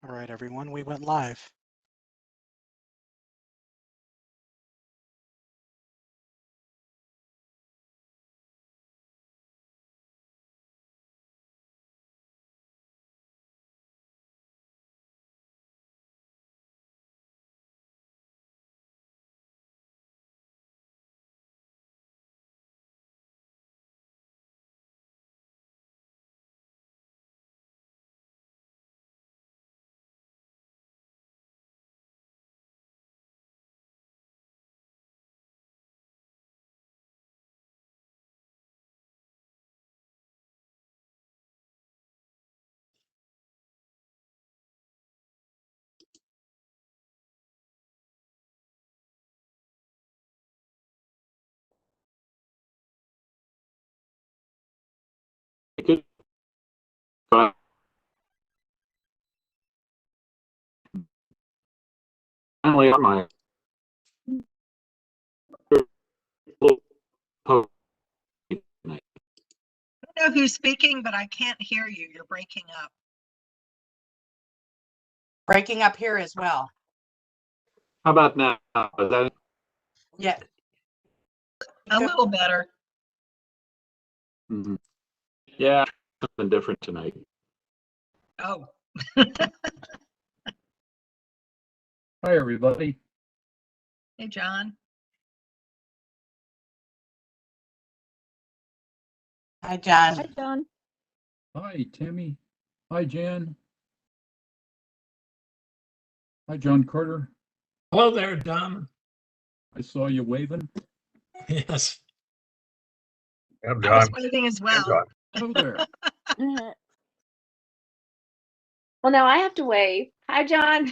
All right, everyone, we went live. Good. Finally, on my I don't know who's speaking, but I can't hear you. You're breaking up. Breaking up here as well. How about now? Is that Yeah. A little better. Yeah, something different tonight. Oh. Hi, everybody. Hey, John. Hi, John. Hi, John. Hi, Tammy. Hi, Jan. Hi, John Carter. Hello there, Don. I saw you waving. Yes. I was waving as well. Hello there. Well, now I have to wave. Hi, John.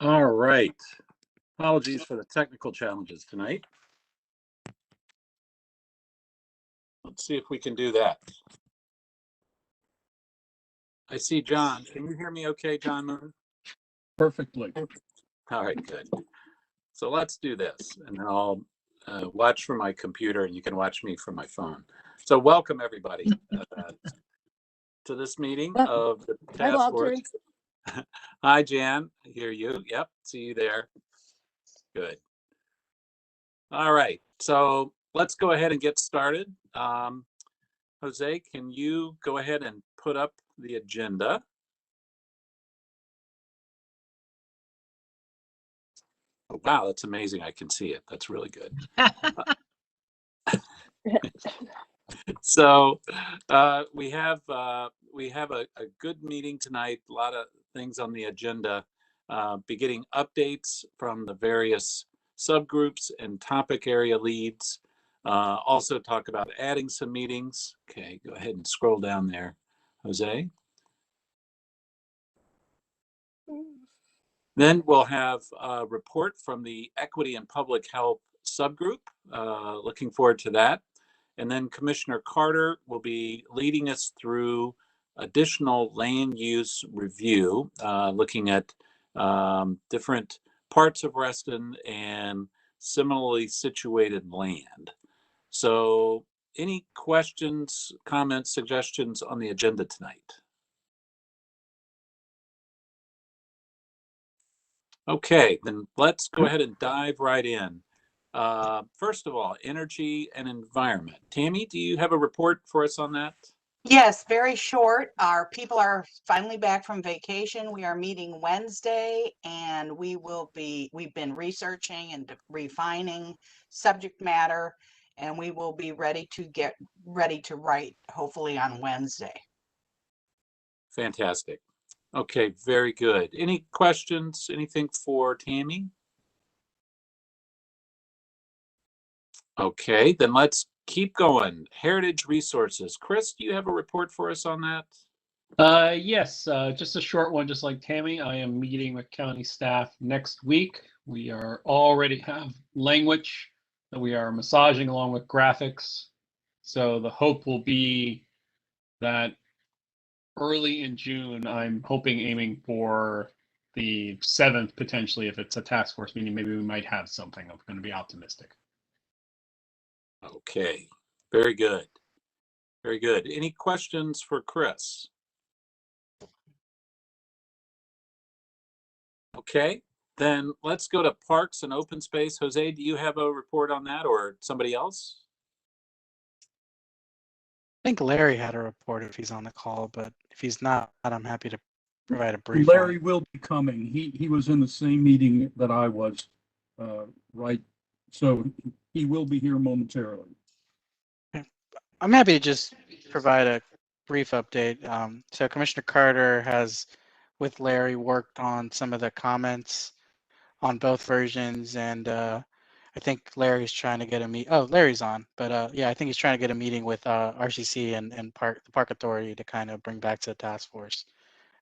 All right. Apologies for the technical challenges tonight. Let's see if we can do that. I see John. Can you hear me okay, John Moon? Perfectly. All right, good. So let's do this, and then I'll watch from my computer, and you can watch me from my phone. So welcome, everybody, to this meeting of the Hi, task Walter. force. Hi, Jan. I hear you. Yep, see you there. Good. All right, so let's go ahead and get started. Jose, can you go ahead and put up the agenda? Oh, wow, that's amazing. I can see it. That's really good. So we have a good meeting tonight. A lot of things on the agenda. Be getting updates from the various subgroups and topic area leads. Also talk about adding some meetings. Okay, go ahead and scroll down there, Jose. Then we'll have a report from the Equity and Public Health Subgroup. Looking forward to that. And then Commissioner Carter will be leading us through additional land use review, looking at different parts of Reston and similarly situated land. So any questions, comments, suggestions on the agenda tonight? Okay, then let's go ahead and dive right in. First of all, energy and environment. Tammy, do you have a report for us on that? Yes, very short. Our people are finally back from vacation. We are meeting Wednesday and we've been researching and refining subject matter, and we will be ready to get ready to write hopefully on Wednesday. Fantastic. Okay, very good. Any questions, anything for Tammy? Okay, then let's keep going. Heritage resources. Chris, do you have a report for us on that? Yes, just a short one, just like Tammy. I am meeting with county staff next week. We are already have language that we are massaging along with graphics. So the hope will be that early in June, I'm aiming for the 7th, potentially, if it's a task force meeting, maybe we might have something. I'm going to be optimistic. Okay, very good. Very good. Any questions for Chris? Okay, then let's go to parks and open space. Jose, do you have a report on that or somebody else? I think Larry had a report if he's on the call, but if he's not, I'm happy to provide a brief. Larry will be coming. He was in the same meeting that I was, right? So he will be here momentarily. I'm happy to just provide a brief update. So Commissioner Carter has, with Larry, worked on some of the comments on both versions, and I think Larry's trying to get a meet. Oh, Larry's on, but yeah, I think he's trying to get a meeting with RCC and the Park Authority to kind of bring back to the task force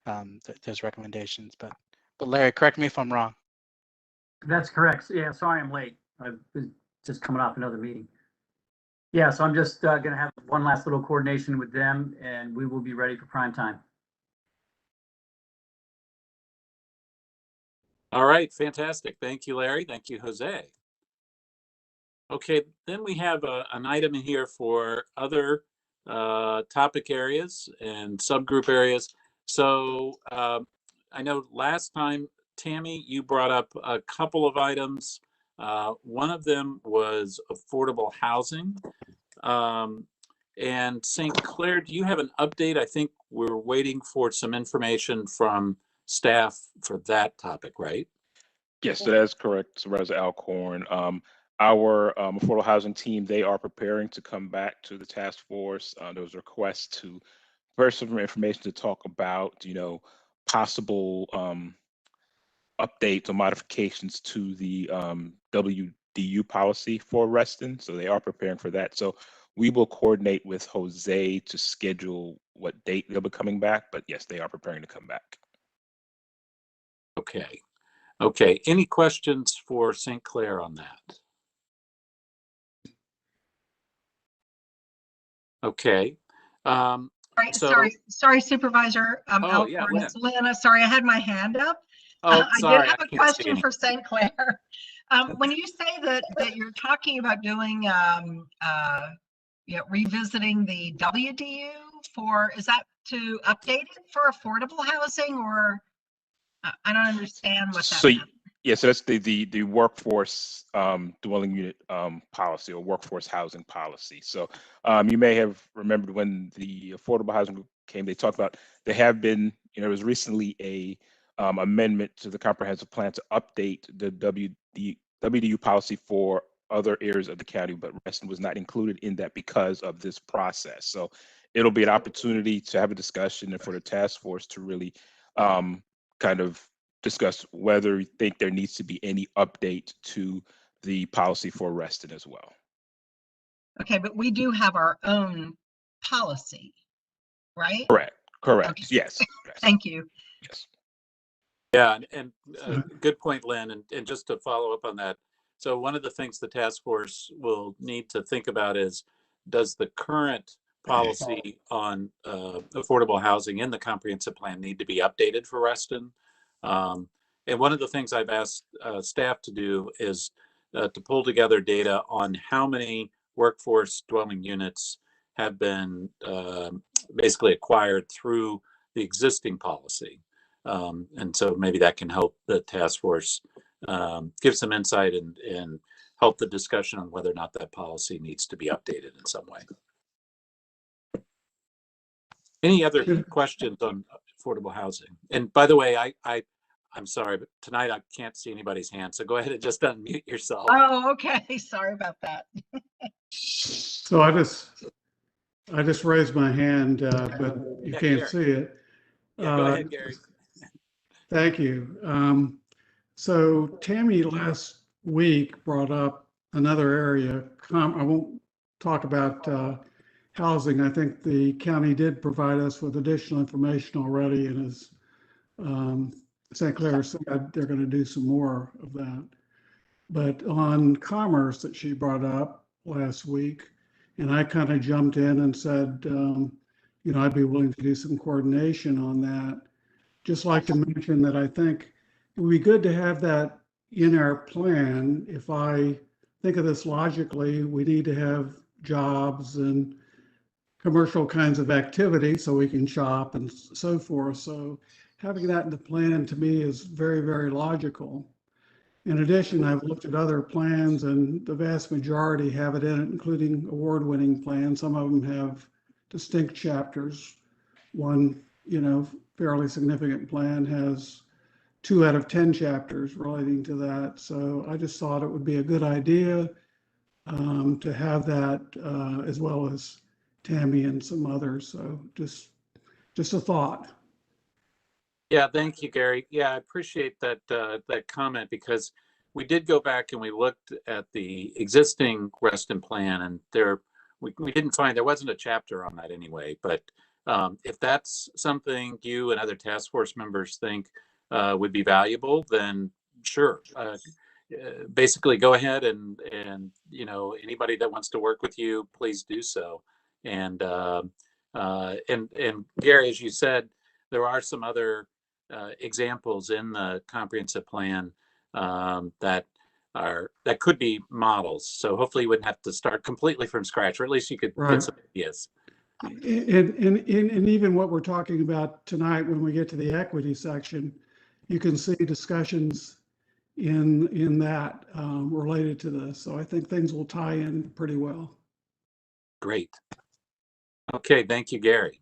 those recommendations. But Larry, correct me if I'm wrong. That's correct. Yeah, sorry I'm late. I was just coming off another meeting. Yeah, so I'm just going to have one last little coordination with them, and we will be ready for prime time. All right, fantastic. Thank you, Larry. Thank you, Jose. Okay, then we have an item in here for other topic areas and subgroup areas. So I know last time, Tammy, you brought up a couple of items. One of them was affordable housing. And St. Clair, do you have an update? I think we're waiting for some information from staff for that topic, right? Yes, that is correct. Supervisor Alcorn. Our affordable housing team, they are preparing to come back to the task force. There was a request to first some information to talk about, possible updates or modifications to the WDU policy for Reston. So they are preparing for that. So we will coordinate with Jose to schedule what date they'll be coming back. But yes, they are preparing to come back. Okay. Okay. Any questions for St. Clair on that? Okay. Sorry, Supervisor. Oh, yeah, Alcorn, it's Lana. Sorry, I had my hand up. Oh, sorry. I did have a question for St. Clair. When you say that you're talking about doing, revisiting the WDU is that to update it for affordable housing, or I don't understand what that means. Yeah, so that's the workforce dwelling unit policy or workforce housing policy. So you may have remembered when the affordable housing group came, they talked about there have been, there was recently a amendment to the comprehensive plan to update the WDU policy for other areas of the county, but Reston was not included in that because of this process. So it'll be an opportunity to have a discussion and for the task force to really kind of discuss whether you think there needs to be any update to the policy for Reston as well. Okay, but we do have our own policy, right? Correct. Okay. Yes. Thank you. Yes. Yeah, and good point, Lynn. And just to follow up on that, so one of the things the task force will need to think about is, does the current policy on affordable housing in the comprehensive plan need to be updated for Reston? And one of the things I've asked staff to do is to pull together data on how many workforce dwelling units have been basically acquired through the existing policy. And so maybe that can help the task force give some insight and help the discussion on whether or not that policy needs to be updated in some way. Any other questions on affordable housing? And by the way, I'm sorry, but tonight I can't see anybody's hand. So go ahead and just unmute yourself. Oh, okay. Sorry about that. So I just raised my hand, but you Yeah, can't Gary. see it. Yeah, go ahead, Gary. Thank you. So Tammy last week brought up another area. I won't talk about housing. I think the county did provide us with additional information already, and as St. Clair said, they're going to do some more of that. But on commerce that she brought up last week, and I kind of jumped in and said, I'd be willing to do some coordination on that. Just like to mention that I think it would be good to have that in our plan. If I think of this logically, we need to have jobs and commercial kinds of activity so we can shop and so forth. So having that in the plan to me is very, very logical. In addition, I've looked at other plans and the vast majority have it in it, including award-winning plans. Some of them have distinct chapters. One, fairly significant plan has 2 out of 10 chapters relating to that. So I just thought it would be a good idea to have that as well as Tammy and some others. So just a thought. Yeah, thank you, Gary. Yeah, I appreciate that that comment, because we did go back and we looked at the existing Reston plan, and we didn't find, there wasn't a chapter on that anyway. But if that's something you and other task force members think would be valuable, then sure. Basically, go ahead and anybody that wants to work with you, please do so. And Gary, as you said, there are some other examples in the comprehensive plan that could be models. So hopefully you wouldn't have to start completely from scratch, or at least you could Right. get some ideas. And even what we're talking about tonight, when we get to the equity section, you can see discussions in that related to this. So I think things will tie in pretty well. Great. Okay, thank you, Gary.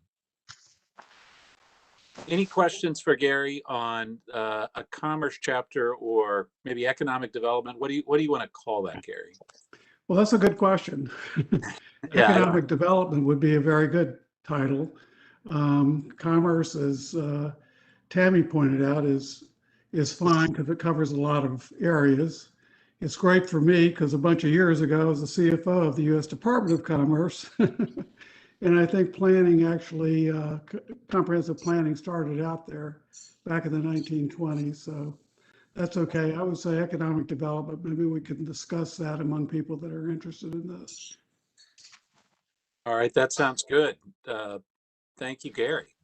Any questions for Gary on a commerce chapter or maybe economic development? What do you want to call that, Gary? Well, that's a good question. Yeah, Economic development would be a very good title. Commerce, as Tammy pointed out, is fine because it covers a lot of areas. It's great for me because a bunch of years ago I was the CFO of the U.S. Department of Commerce. And I think planning actually, comprehensive planning started out there back in the 1920s. So that's okay. I would say economic development. Maybe we can discuss that among people that are interested in this. all right, that sounds good. Thank you, Gary.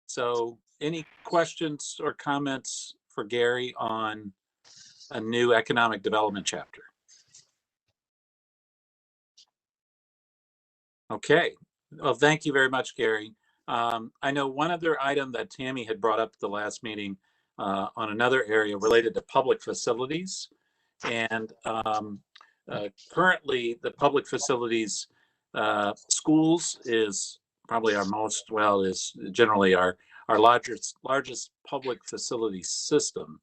So any questions or comments for Gary on a new economic development chapter? Okay, well, thank you very much, Gary. I know one other item that Tammy had brought up at the last meeting on another area related to public facilities. And currently the public facilities, schools is probably our most, well, is generally our largest public facility system.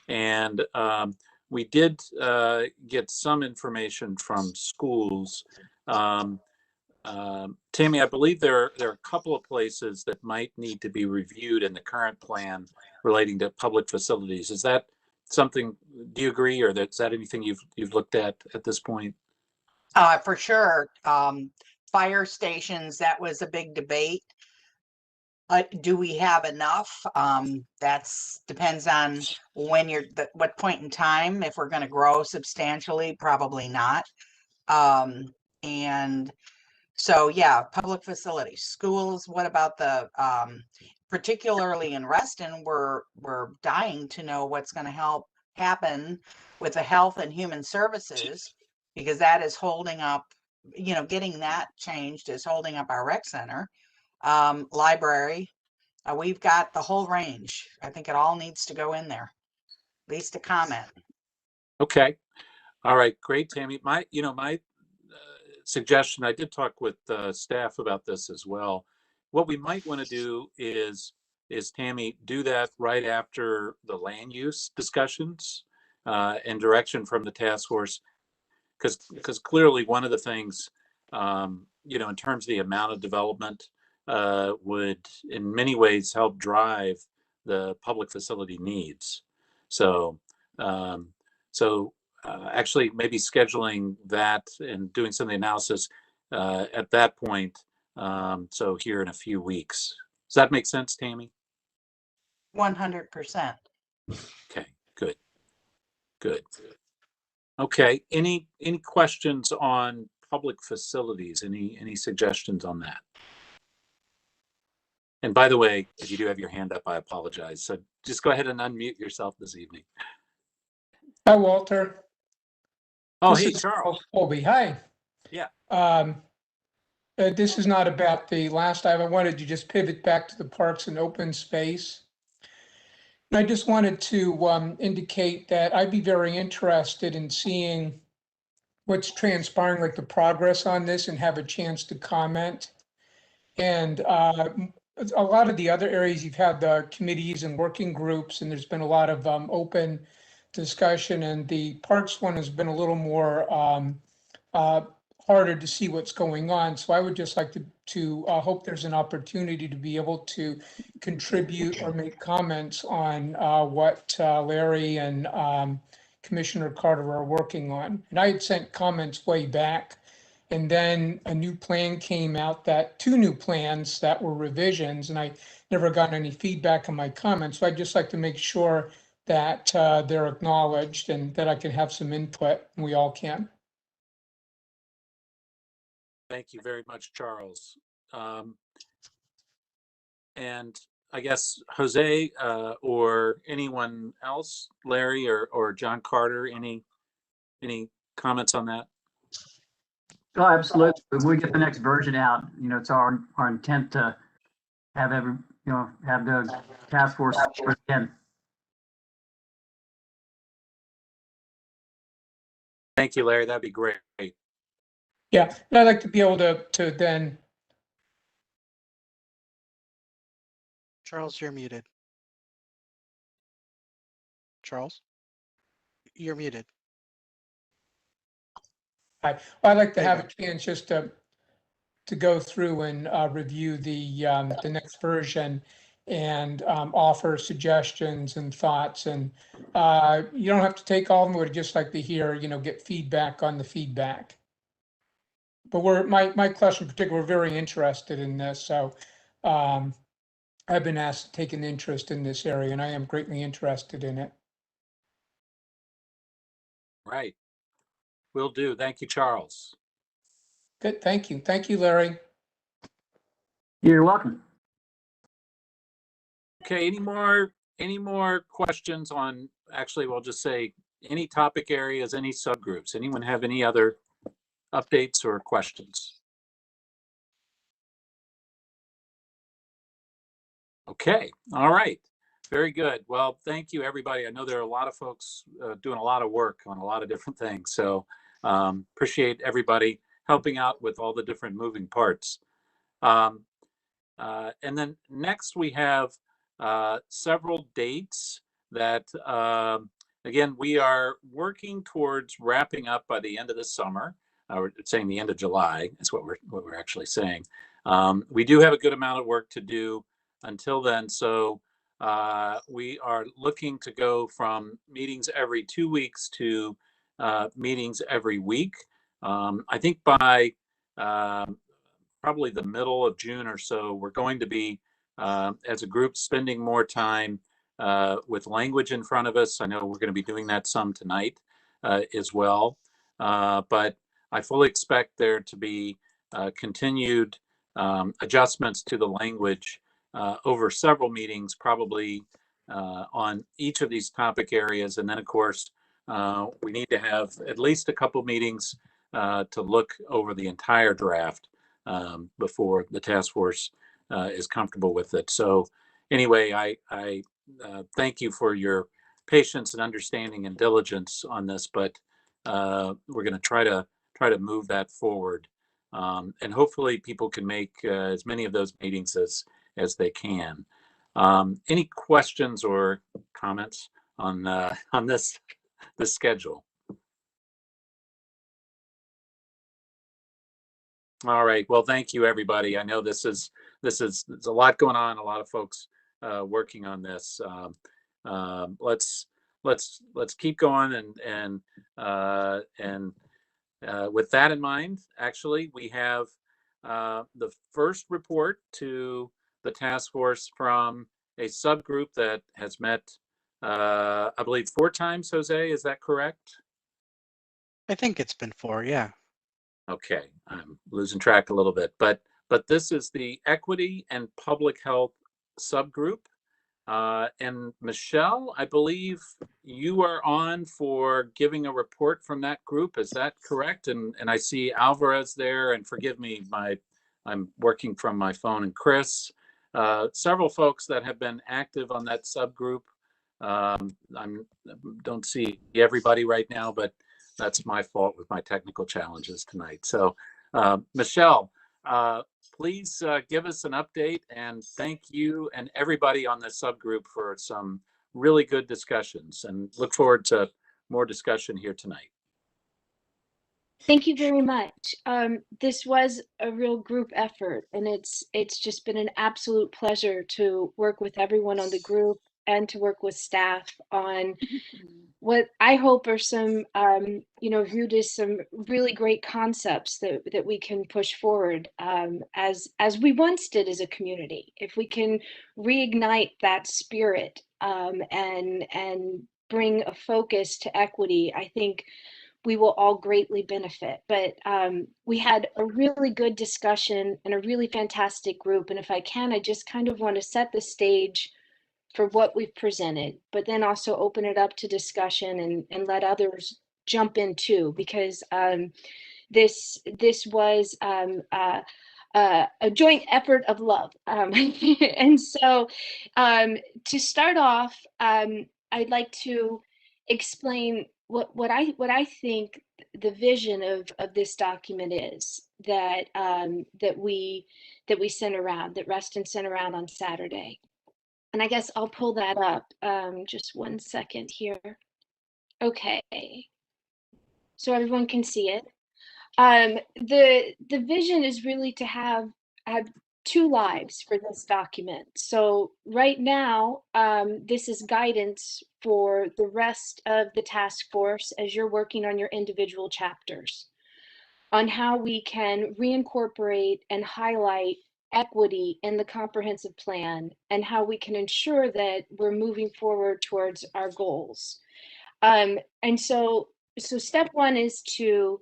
And we did get some information from schools. Tammy, I believe there are a couple of places that might need to be reviewed in the current plan relating to public facilities. Is that something, do you agree, or is that anything you've looked at this point? For sure. Fire stations, that was a big debate. Do we have enough? That's depends on when what point in time. If we're going to grow substantially, probably not. And so, yeah, public facilities, schools. What about particularly in Reston, we're dying to know what's going to help happen with the health and human services, because that is holding up, getting that changed is holding up our rec center. Library, we've got the whole range. I think it all needs to go in there, at least a comment. Okay. All right. Great, Tammy. My suggestion, I did talk with staff about this as well. What we might want to do is Tammy, do that right after the land use discussions and direction from the task force, because clearly one of the things, in terms of the amount of development, would in many ways help drive the public facility needs. So, actually maybe scheduling that and doing some of the analysis at that point. So here in a few weeks. Does that make sense, Tammy? 100%. Okay, good. Okay, any questions on public facilities? Any suggestions on that? And by the way, if you do have your hand up, I apologize. So just go ahead and unmute yourself this evening. Hi, Walter. Oh, This hey, is Charles. Colby. Hi. Yeah. This is not about the last time. I wanted to just pivot back to the parks and open space. And I just wanted to indicate that I'd be very interested in seeing what's transpiring, like the progress on this, and have a chance to comment. And a lot of the other areas, you've had the committees and working groups, and there's been a lot of open discussion, and the parks one has been a little more harder to see what's going on. So I would just like to hope there's an opportunity to be able to contribute or make comments on what Larry and Commissioner Carter are working on. And I had sent comments way back, and then a new plan came out, two new plans that were revisions, and I never got any feedback on my comments. So I'd just like to make sure that they're acknowledged and that I can have some input, and we all can. Thank you very much, Charles. And I guess Jose or anyone else, Larry or John Carter, any comments on that? Oh, absolutely. When we get the next version out, it's our intent to have have the task force again. Thank you, Larry. That'd be great. Yeah, and I'd like to be able to then. Charles, you're muted. Charles, you're muted. I'd like to have a chance just to go through and review the next version and offer suggestions and thoughts. And you don't have to take all of them. We'd just like to hear, get feedback on the feedback. But my question in particular, we're very interested in this. So I've been asked to take an interest in this area, and I am greatly interested in it. Right. Will do. Thank you, Charles. Good. Thank you. Thank you, Larry. You're welcome. Okay. Any more questions on, actually, we'll just say any topic areas, any subgroups? Anyone have any other updates or questions? Okay. All right. Very good. Well, thank you, everybody. I know there are a lot of folks doing a lot of work on a lot of different things. So appreciate everybody helping out with all the different moving parts. And then next we have several dates that, again, we are working towards wrapping up by the end of the summer. We're saying the end of July is what we're actually saying. We do have a good amount of work to do until then. So we are looking to go from meetings every 2 weeks to meetings every week. I think by probably the middle of June or so, we're going to be as a group spending more time with language in front of us. I know we're going to be doing that some tonight as well. But I fully expect there to be continued adjustments to the language over several meetings, probably on each of these topic areas. And then, of course, we need to have at least a couple meetings to look over the entire draft before the task force is comfortable with it. So anyway, I thank you for your patience and understanding and diligence on this, but we're going to try to move that forward. And hopefully people can make as many of those meetings as they can. Any questions or comments on this schedule? All right. Well, thank you, everybody. I know this is there's a lot going on. A lot of folks working on this. Let's keep going and with that in mind, actually, we have the first report to the task force from a subgroup that has met, I believe, 4 times. Jose, is that correct? I think it's been 4, yeah. Okay, I'm losing track a little bit, but this is the Equity and Public Health subgroup. And Michelle, I believe you are on for giving a report from that group. Is that correct? And I see Alvarez there, and forgive me, I'm working from my phone, and Chris, several folks that have been active on that subgroup. I don't see everybody right now, but that's my fault with my technical challenges tonight. So, Michelle, please give us an update, and thank you and everybody on this subgroup for some really good discussions, and look forward to more discussion here tonight. Thank you very much. This was a real group effort, and it's just been an absolute pleasure to work with everyone on the group and to work with staff on what I hope are some, viewed as some really great concepts that we can push forward as we once did as a community. If we can reignite that spirit and bring a focus to equity, I think we will all greatly benefit. But we had a really good discussion and a really fantastic group. And if I can, I just kind of want to set the stage for what we've presented, but then also open it up to discussion and let others jump in too, because this was a joint effort of love. And so to start off, I'd like to explain what I think the vision of this document is that we sent around, that Reston sent around on Saturday. And I guess I'll pull that up. Just 1 second here. Okay. So everyone can see it. The vision is really to have 2 lives for this document. So right now, this is guidance for the rest of the task force as you're working on your individual chapters on how we can reincorporate and highlight equity in the comprehensive plan and how we can ensure that we're moving forward towards our goals. And so step 1 is to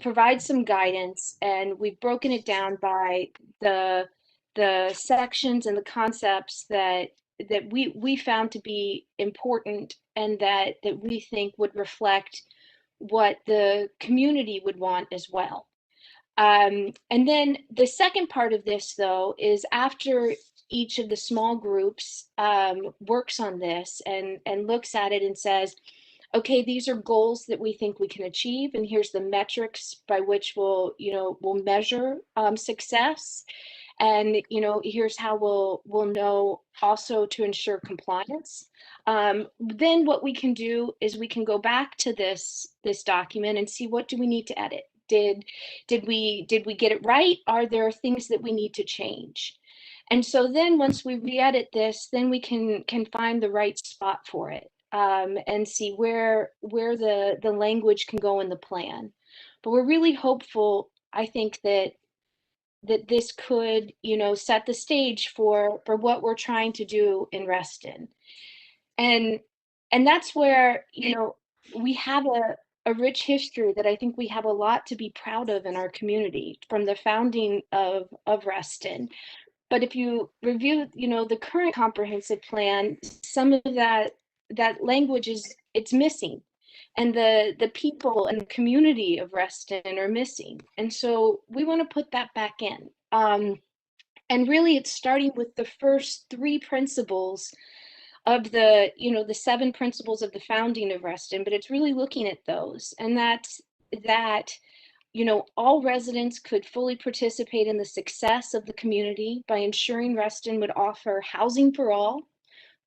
provide some guidance, and we've broken it down by the sections and the concepts that we found to be important and that we think would reflect what the community would want as well. And then the second part of this, though, is after each of the small groups works on this and looks at it and says, okay, these are goals that we think we can achieve, and here's the metrics by which we'll measure success, and here's how we'll know also to ensure compliance. Then what we can do is we can go back to this document and see, what do we need to edit? Did we get it right? Are there things that we need to change? And so then once we re-edit this, then we can find the right spot for it and see where the language can go in the plan. But we're really hopeful, I think, that that this could, set the stage for what we're trying to do in Reston. And that's where, we have a rich history that I think we have a lot to be proud of in our community from the founding of Reston. But if you review, the current comprehensive plan, some of that language it's missing. And the people and the community of Reston are missing. And so we want to put that back in. And really it's starting with the first 3 principles of the 7 principles of the founding of Reston, but it's really looking at those. And that's that all residents could fully participate in the success of the community by ensuring Reston would offer housing for all,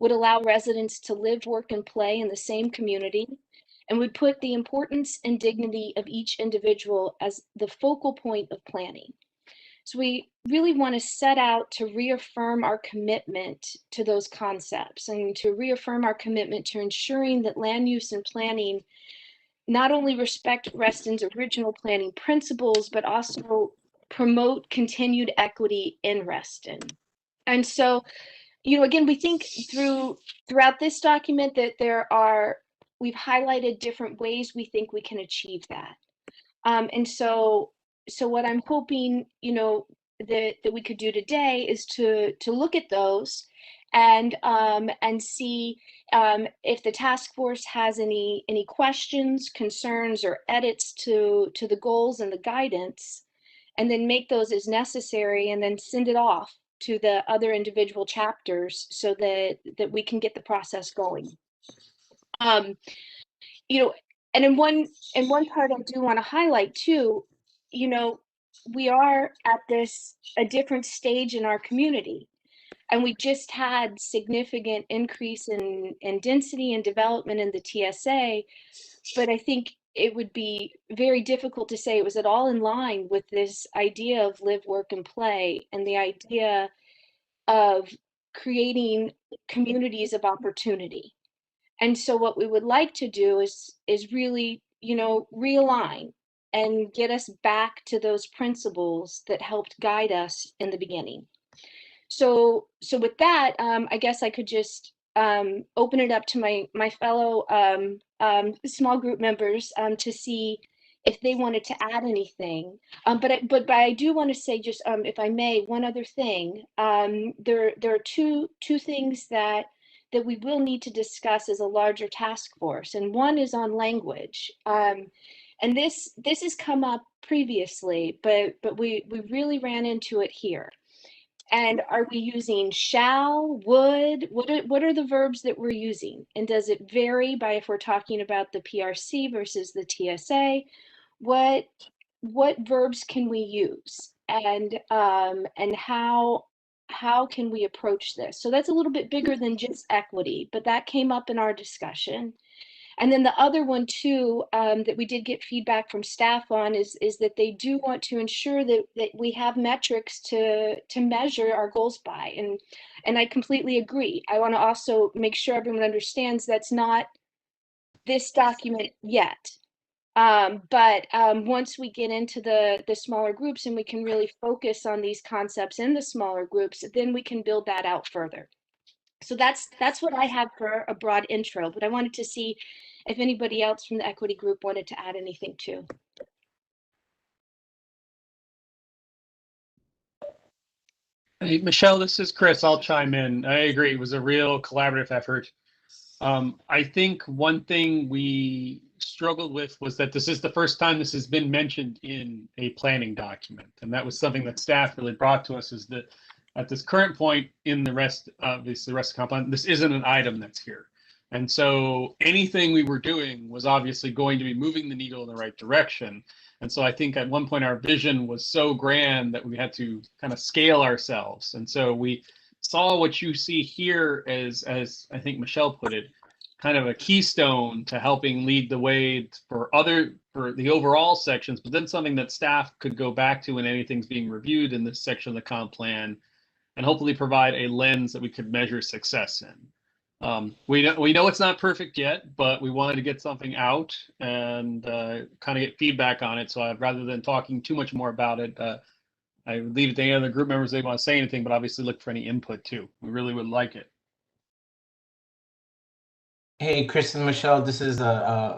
would allow residents to live, work, and play in the same community, and would put the importance and dignity of each individual as the focal point of planning. So we really want to set out to reaffirm our commitment to those concepts and to reaffirm our commitment to ensuring that land use and planning not only respect Reston's original planning principles, but also promote continued equity in Reston. And so, again, we think throughout this document that we've highlighted different ways we think we can achieve that. And so what I'm hoping, that we could do today is to look at those and see if the task force has any questions, concerns, or edits to the goals and the guidance, and then make those as necessary, and then send it off to the other individual chapters so that we can get the process going. And in one part I do want to highlight too, we are at a different stage in our community. And we just had significant increase in density and development in the TSA, but I think it would be very difficult to say it was at all in line with this idea of live, work, and play, and the idea of creating communities of opportunity. And so what we would like to do is really, realign and get us back to those principles that helped guide us in the beginning. So with that, I guess I could just open it up to my fellow small group members to see if they wanted to add anything. But I do want to say, just if I may, one other thing. There are two things that we will need to discuss as a larger task force, and one is on language. And this has come up previously, but we really ran into it here. And are we using shall, would? What are the verbs that we're using? And does it vary by if we're talking about the PRC versus the TSA? What verbs can we use? And how can we approach this? So that's a little bit bigger than just equity, but that came up in our discussion. And then the other one too, that we did get feedback from staff on is that they do want to ensure that we have metrics to measure our goals by. And I completely agree. I want to also make sure everyone understands that's not this document yet. But once we get into the smaller groups and we can really focus on these concepts in the smaller groups, then we can build that out further. So that's what I have for a broad intro, but I wanted to see if anybody else from the equity group wanted to add anything too. Hey, Michelle, this is Chris. I'll chime in. I agree. It was a real collaborative effort. I think one thing we struggled with was that this is the first time this has been mentioned in a planning document. And that was something that staff really brought to us, is that at this current point in the rest of the comp plan, this isn't an item that's here. And so anything we were doing was obviously going to be moving the needle in the right direction. And so I think at one point our vision was so grand that we had to kind of scale ourselves. And so we saw what you see here as I think Michelle put it, kind of a keystone to helping lead the way for the overall sections, but then something that staff could go back to when anything's being reviewed in this section of the comp plan, and hopefully provide a lens that we could measure success in. We know it's not perfect yet, but we wanted to get something out and kind of get feedback on it. So rather than talking too much more about it, I would leave it to any other group members if they want to say anything, but obviously look for any input too. We really would like it. Hey, Chris and Michelle, this is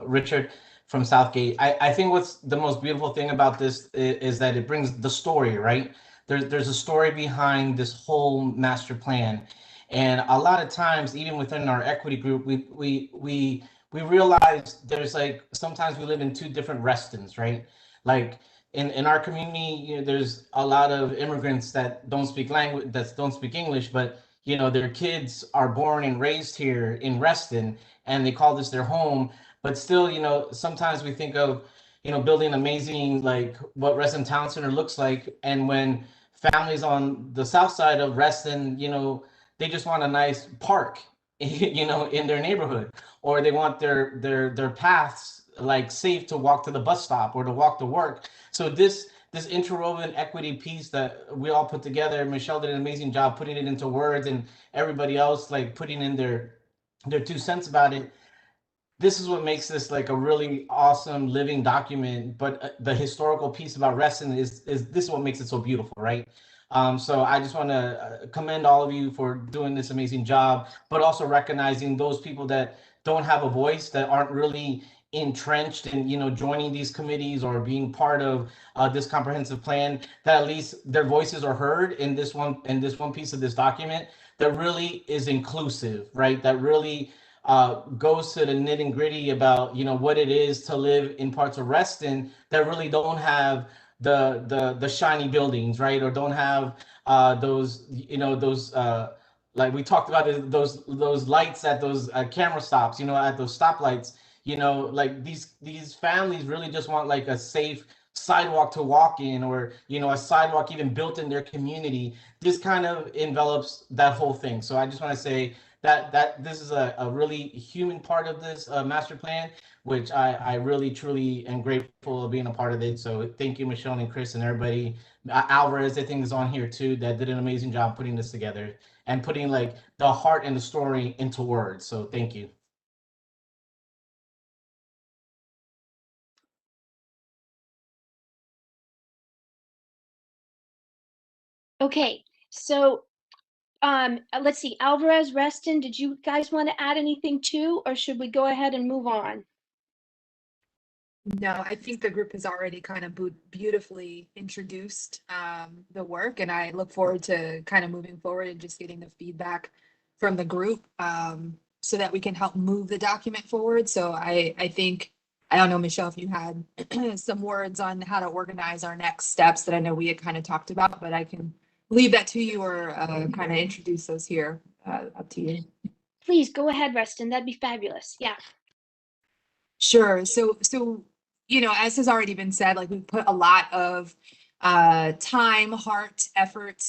Richard from Southgate. I think what's the most beautiful thing about this is that it brings the story, right? There's a story behind this whole master plan. And a lot of times, even within our equity group, we realize there's like, sometimes we live in two different Restons, right? Like in our community, you know, there's a lot of immigrants that don't speak language, that don't speak English, but you know, their kids are born and raised here in Reston and they call this their home. But still, you know, sometimes we think of, you know, building amazing, like what Reston Town Center looks like. And when families on the south side of Reston, you know, they just want a nice park, you know, in their neighborhood, or they want their paths like safe to walk to the bus stop or to walk to work. So this interwoven equity piece that we all put together, Michelle did an amazing job putting it into words, and everybody else like putting in their 2 cents about it. This is what makes this like a really awesome living document. But the historical piece about Reston is this is what makes it so beautiful, right? So I just want to commend all of you for doing this amazing job, but also recognizing those people that don't have a voice, that aren't really entrenched in, you know, joining these committees or being part of this comprehensive plan, that at least their voices are heard in this one piece of this document that really is inclusive, right? That really goes to the nitty gritty about, you know, what it is to live in parts of Reston that really don't have the shiny buildings, right? Or don't have those, you know, those like we talked about those lights at those camera stops, you know, at those stoplights, you know, like these families really just want like a safe sidewalk to walk in, or, you know, a sidewalk even built in their community. This kind of envelops that whole thing. So I just want to say that this is a really human part of this master plan, which I really truly am grateful of being a part of it. So thank you, Michelle and Chris and everybody. Alvarez, I think, is on here too, that did an amazing job putting this together and putting like the heart and the story into words. So thank you. Okay, so let's see, Alvarez, Reston, did you guys want to add anything too, or should we go ahead and move on? No, I think the group has already kind of beautifully introduced the work, and I look forward to kind of moving forward and just getting the feedback from the group so that we can help move the document forward. So I think, I don't know, Michelle, if you had some words on how to organize our next steps that I know we had kind of talked about, but I can leave that to you, or kind of introduce those here. Up to you. Please go ahead, Reston. That'd be fabulous. Yeah. Sure. So, you know, as has already been said, like we've put a lot of time, heart, effort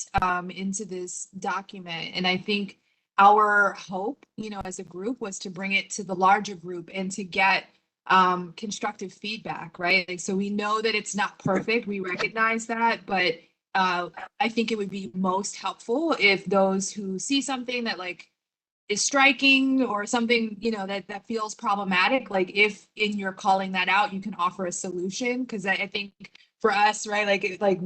into this document. And I think our hope, you know, as a group was to bring it to the larger group and to get constructive feedback, right? Like, so we know that it's not perfect. We recognize that, but I think it would be most helpful if those who see something that like is striking or something, you know, that feels problematic, like if in your calling that out, you can offer a solution. Because I think for us, right, like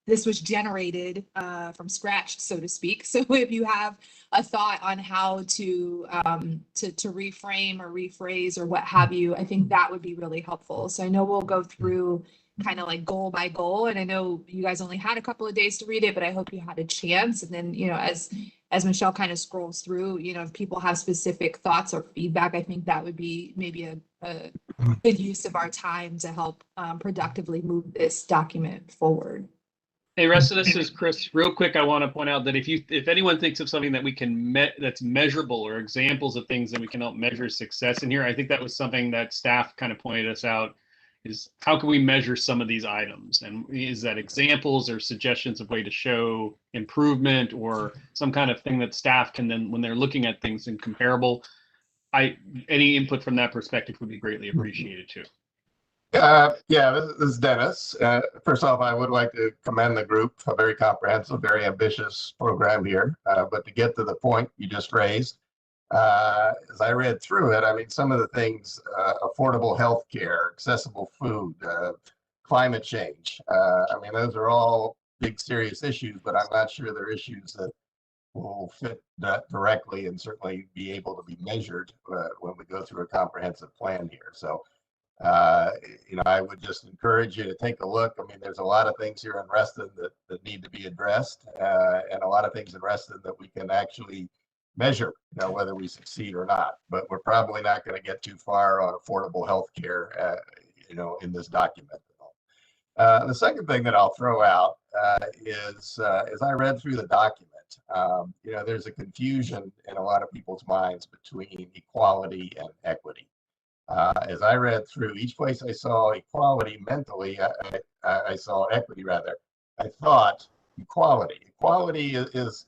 this was generated from scratch, so to speak. So if you have a thought on how to reframe or rephrase or what have you, I think that would be really helpful. So I know we'll go through kind of like goal by goal, and I know you guys only had a couple of days to read it, but I hope you had a chance. And then, you know, as Michelle kind of scrolls through, you know, if people have specific thoughts or feedback, I think that would be maybe a good use of our time to help productively move this document forward. Hey, Rest of this is Chris. Real quick, I want to point out that if anyone thinks of something that we can that's measurable, or examples of things that we can help measure success in here, I think that was something that staff kind of pointed us out, is how can we measure some of these items? And is that examples or suggestions of way to show improvement, or some kind of thing that staff can then, when they're looking at things in comparable, any input from that perspective would be greatly appreciated too. Yeah, this is Dennis. First off, I would like to commend the group, a very comprehensive, very ambitious program here. But to get to the point you just raised, as I read through it, I mean, some of the things, affordable health care, accessible food, climate change, I mean, those are all big serious issues, but I'm not sure they're issues that will fit that directly and certainly be able to be measured when we go through a comprehensive plan here. So, I would just encourage you to take a look. I mean, there's a lot of things here in Reston that need to be addressed, and a lot of things in Reston that we can actually measure, whether we succeed or not. But we're probably not going to get too far on affordable health care, in this document. The second thing that I'll throw out is, as I read through the document, there's a confusion in a lot of people's minds between equality and equity. As I read through each place I saw equality mentally, I saw equity rather. I thought equality. Equality is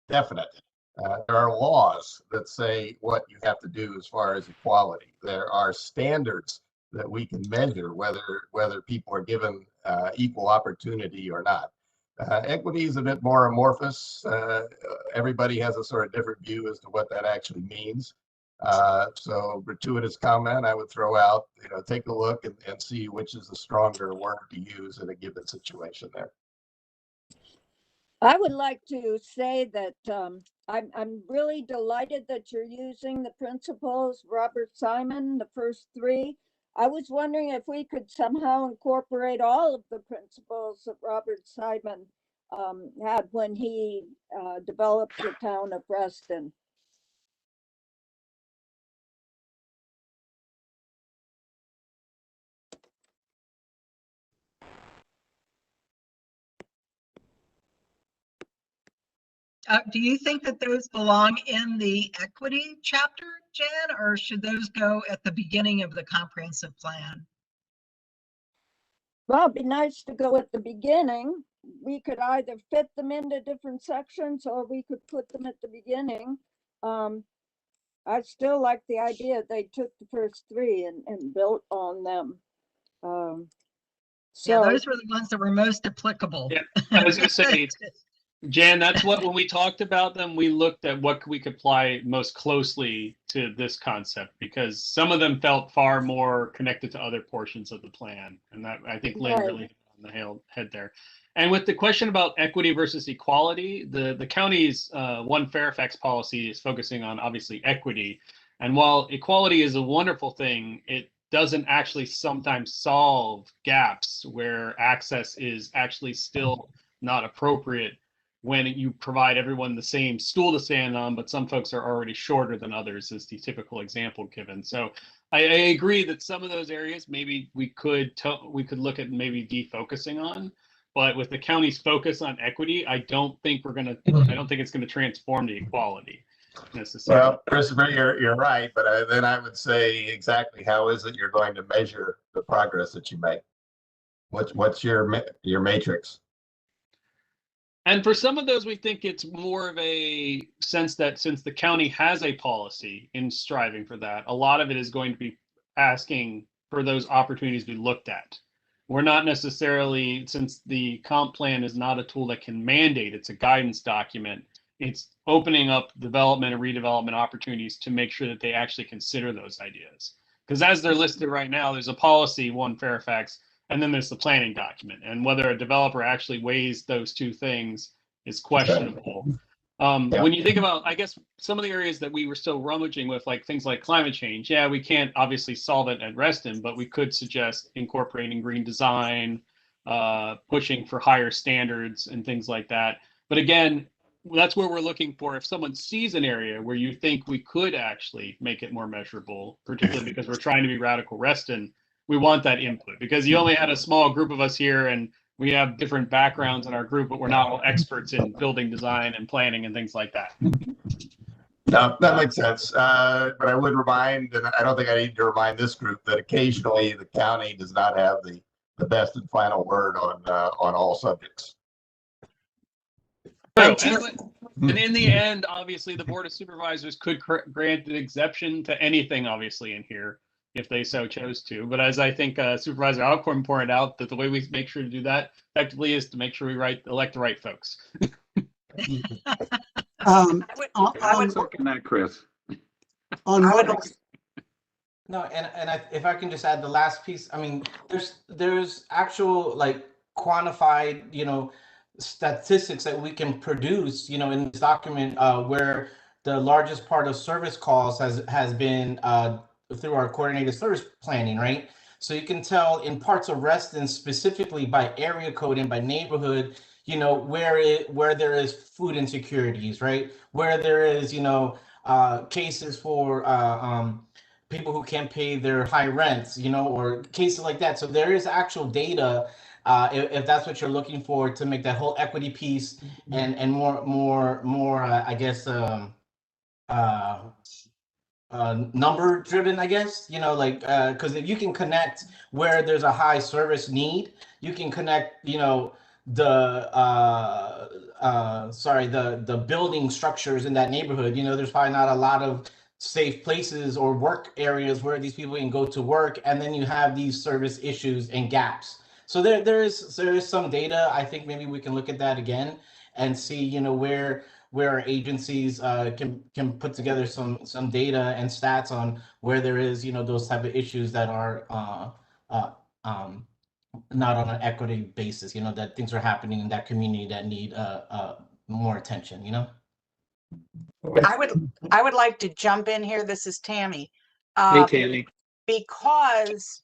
definite. There are laws that say what you have to do as far as equality. There are standards that we can measure whether people are given equal opportunity or not. Equity is a bit more amorphous. Everybody has a sort of different view as to what that actually means. So gratuitous comment, I would throw out, take a look and see which is the stronger word to use in a given situation there. I would like to say that I'm really delighted that you're using the principles, Robert Simon, the first three. I was wondering if we could somehow incorporate all of the principles that Robert Simon had when he developed the town of Reston. Do you think that those belong in the equity chapter, Jan, or should those go at the beginning of the comprehensive plan? Well, it'd be nice to go at the beginning. We could either fit them into different sections or we could put them at the beginning. I still like the idea they took the first three and built on them. Yeah, those were the ones that were most applicable. Yeah, I was going to say, Jan, that's what, when we talked about them, we looked at what we could apply most closely to this concept, because some of them felt far more connected to other portions of the plan. And that, I think Lynn really hit on the head there. And with the question about equity versus equality, the county's One Fairfax policy is focusing on obviously equity. And while equality is a wonderful thing, it doesn't actually sometimes solve gaps where access is actually still not appropriate when you provide everyone the same stool to stand on, but some folks are already shorter than others, is the typical example given. So I agree that some of those areas maybe we could look at maybe defocusing on, but with the county's focus on equity, I don't think it's gonna transform to equality necessarily. Well, Christopher, you're right, but then I would say exactly how is it you're going to measure the progress that you make? What's your matrix? And for some of those, we think it's more of a sense that since the county has a policy in striving for that, a lot of it is going to be asking for those opportunities to be looked at. We're not necessarily, since the comp plan is not a tool that can mandate, it's a guidance document, it's opening up development and redevelopment opportunities to make sure that they actually consider those ideas. Because as they're listed right now, there's a policy, One Fairfax, and then there's the planning document, and whether a developer actually weighs those two things is questionable. When you think about, I guess, some of the areas that we were still rummaging with, like things like climate change, yeah, we can't obviously solve it at Reston, but we could suggest incorporating green design, pushing for higher standards and things like that. But again, that's where we're looking for, if someone sees an area where you think we could actually make it more measurable, particularly because we're trying to be radical Reston, we want that input, because you only had a small group of us here and we have different backgrounds in our group, but we're not all experts in building design and planning and things like that. No, that makes sense. But I would remind, and I don't think I need to remind this group, that occasionally the county does not have the best and final word on all subjects. And in the end, obviously, the Board of Supervisors could grant an exception to anything, obviously, in here, if they so chose to. But as I think Supervisor Alcorn pointed out, that the way we make sure to do that effectively is to make sure we elect the right folks. I would second that, Chris. No, and if I can just add the last piece, I mean, there's actual like quantified, statistics that we can produce, in this document, where the largest part of service calls has been through our coordinated service planning, right? So you can tell in parts of Reston, specifically by area code and by neighborhood, where there is food insecurities, right? Where there is, cases for people who can't pay their high rents, or cases like that. So there is actual data, if that's what you're looking for, to make that whole equity piece and more, I guess, number driven, I guess, because if you can connect where there's a high service need, you can connect, the building structures in that neighborhood. There's probably not a lot of safe places or work areas where these people can go to work, and then you have these service issues and gaps. So there is some data. I think maybe we can look at that again and see, where our agencies can put together some data and stats on where there is, those type of issues that are not on an equity basis, that things are happening in that community that need more attention, I would like to jump in here. This is Tammy. Hey, Tammy. Because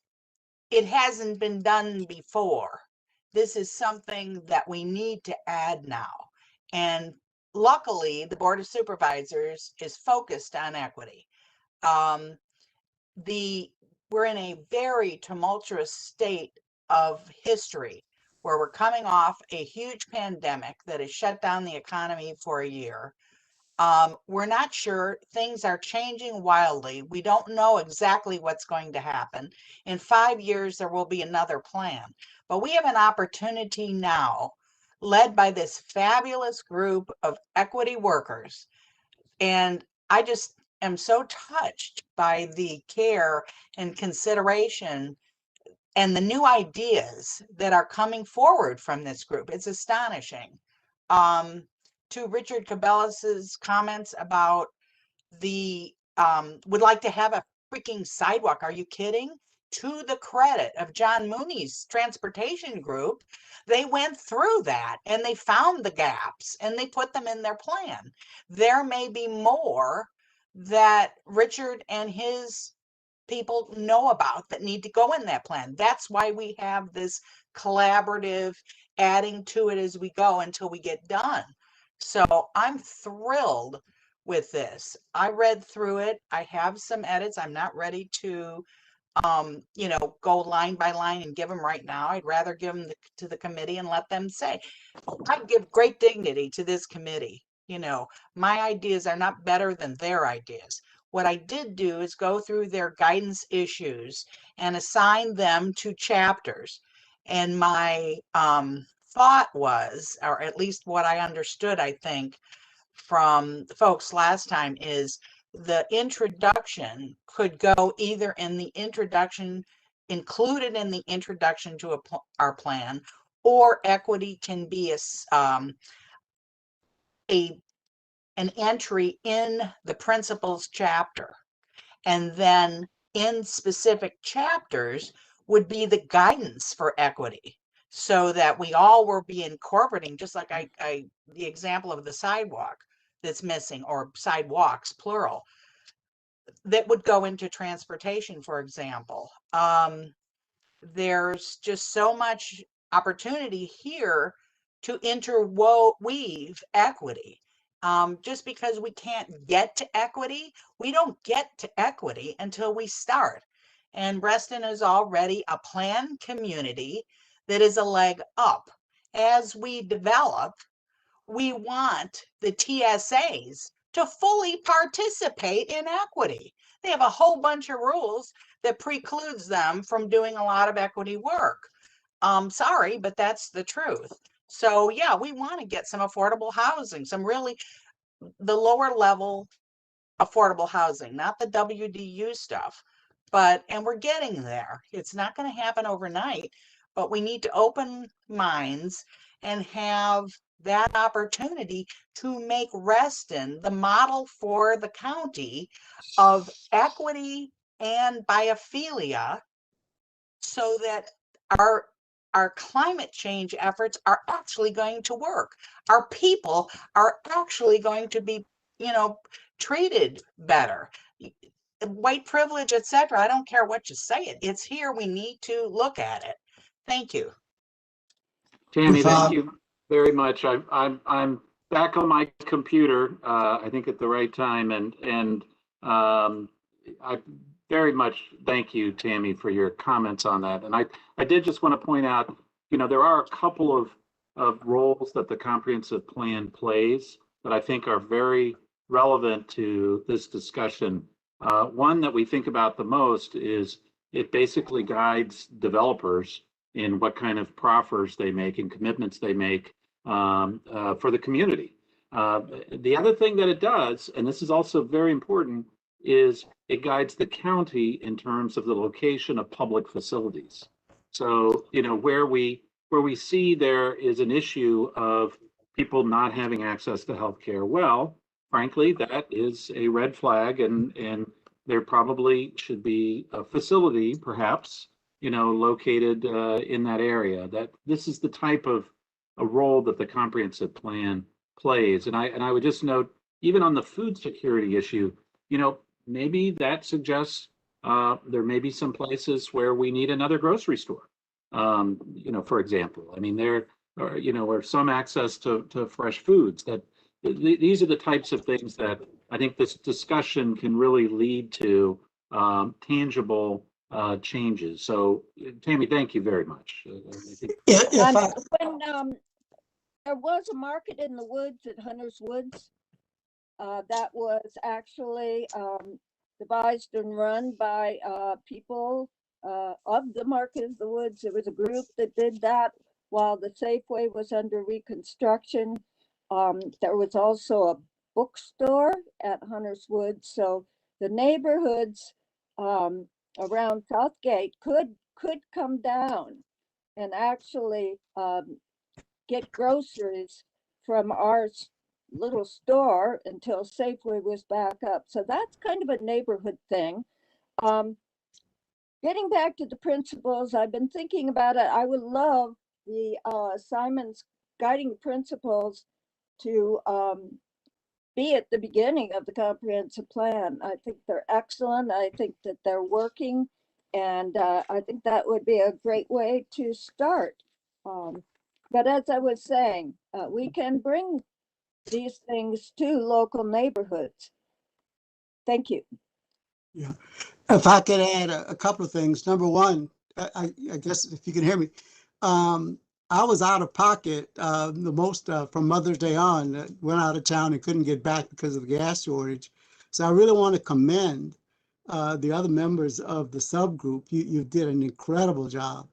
it hasn't been done before. This is something that we need to add now. And luckily, the Board of Supervisors is focused on equity. We're in a very tumultuous state of history where we're coming off a huge pandemic that has shut down the economy for a year. We're not sure. Things are changing wildly. We don't know exactly what's going to happen. In 5 years, there will be another plan. But we have an opportunity now, led by this fabulous group of equity workers. And I just am so touched by the care and consideration and the new ideas that are coming forward from this group. It's astonishing. To Richard Cabellas's comments about would like to have a freaking sidewalk. Are you kidding? To the credit of John Mooney's transportation group, they went through that and they found the gaps and they put them in their plan. There may be more that Richard and his people know about that need to go in that plan. That's why we have this collaborative adding to it as we go until we get done. So I'm thrilled with this. I read through it. I have some edits. I'm not ready to, go line by line and give them right now. I'd rather give them to the committee and let them say. I give great dignity to this committee. My ideas are not better than their ideas. What I did do is go through their guidance issues and assign them to chapters. And my thought was, or at least what I understood, I think, from the folks last time, is the introduction could go either in the introduction, included in the introduction to our plan, or equity can be an entry in the principles chapter. And then in specific chapters would be the guidance for equity, so that we all will be incorporating, just like the example of the sidewalk that's missing, or sidewalks, plural, that would go into transportation, for example. There's just so much opportunity here to interweave equity. Just because we can't get to equity, we don't get to equity until we start. And Reston is already a planned community that is a leg up. As we develop, we want the TSAs to fully participate in equity. They have a whole bunch of rules that precludes them from doing a lot of equity work. Sorry, but that's the truth. So yeah, we want to get some affordable housing, some really the lower level affordable housing, not the WDU stuff, and we're getting there. It's not going to happen overnight, but we need to open minds and have that opportunity to make Reston the model for the county of equity and biophilia, so that our our climate change efforts are actually going to work. Our people are actually going to be, treated better. White privilege, etc. I don't care what you say it's here. We need to look at it. Thank you. Tammy, thank you very much. I'm back on my computer, I think at the right time, and I very much thank you, Tammy, for your comments on that. And I did just want to point out, there are a couple of roles that the comprehensive plan plays that I think are very relevant to this discussion. One that we think about the most is it basically guides developers in what kind of proffers they make and commitments they make for the community. The other thing that it does, and this is also very important, is it guides the county in terms of the location of public facilities. So, where we see there is an issue of people not having access to healthcare, well, frankly, that is a red flag, and there probably should be a facility, perhaps, located in that area. That this is the type of a role that the comprehensive plan plays. And I would just note, even on the food security issue, maybe that suggests there may be some places where we need another grocery store. For example, I mean, there are, or some access to fresh foods. That these are the types of things that I think this discussion can really lead to tangible changes. So, Tammy, thank you very much. When there was a market in the woods at Hunter's Woods that was actually devised and run by people of the Market of the Woods. There was a group that did that while the Safeway was under reconstruction. There was also a bookstore at Hunter's Woods. So the neighborhoods around Southgate could come down and actually get groceries from our little store until Safeway was back up. So that's kind of a neighborhood thing. Getting back to the principles, I've been thinking about it. I would love the Simon's guiding principles to be at the beginning of the comprehensive plan. I think they're excellent. I think that they're working, and I think that would be a great way to start. But as I was saying, we can bring these things to local neighborhoods. Thank you. Yeah, if I could add a couple of things. Number one, I guess if you can hear me, I was out of pocket the most from Mother's Day on. Went out of town and couldn't get back because of the gas shortage. So I really want to commend the other members of the subgroup. You did an incredible job.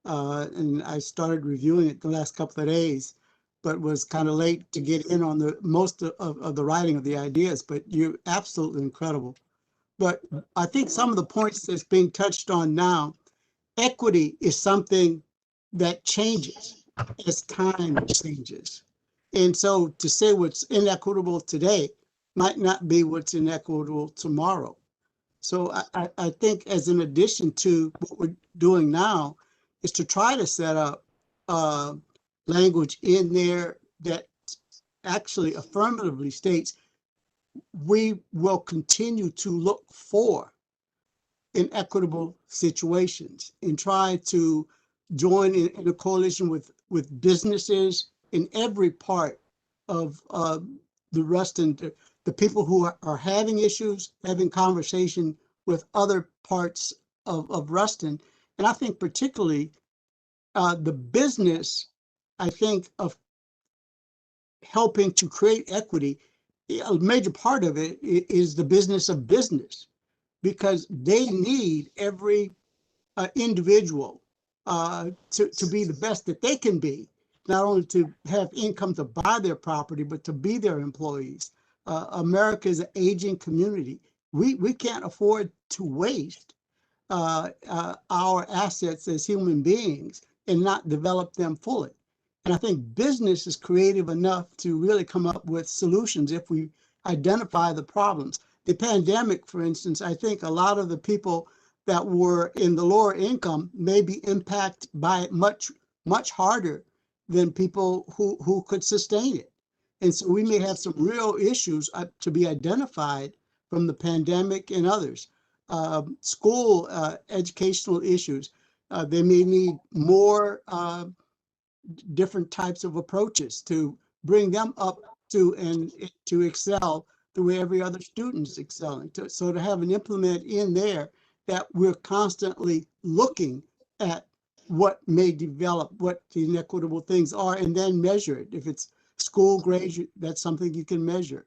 And I started reviewing it the last couple of days, but was kind of late to get in on the most of the writing of the ideas, but you're absolutely incredible. But I think some of the points that's being touched on now, equity is something that changes as time changes. And so to say what's inequitable today might not be what's inequitable tomorrow. So I think as an addition to what we're doing now is to try to set up language in there that actually affirmatively states we will continue to look for inequitable situations and try to join in a coalition with businesses in every part of the Reston, the people who are having issues, having conversation with other parts of Reston. And I think particularly the business, I think, of helping to create equity, a major part of it is the business of business, because they need every individual to be the best that they can be, not only to have income to buy their property, but to be their employees. America is an aging community. We can't afford to waste our assets as human beings and not develop them fully. And I think business is creative enough to really come up with solutions if we identify the problems. The pandemic, for instance, I think a lot of the people that were in the lower income may be impacted by it much much harder than people who could sustain it. And so we may have some real issues to be identified from the pandemic and others. School educational issues. They may need more different types of approaches to bring them up to and to excel the way every other student's excelling. So to have an implement in there that we're constantly looking at what may develop, what the inequitable things are, and then measure it. If it's school grades, that's something you can measure.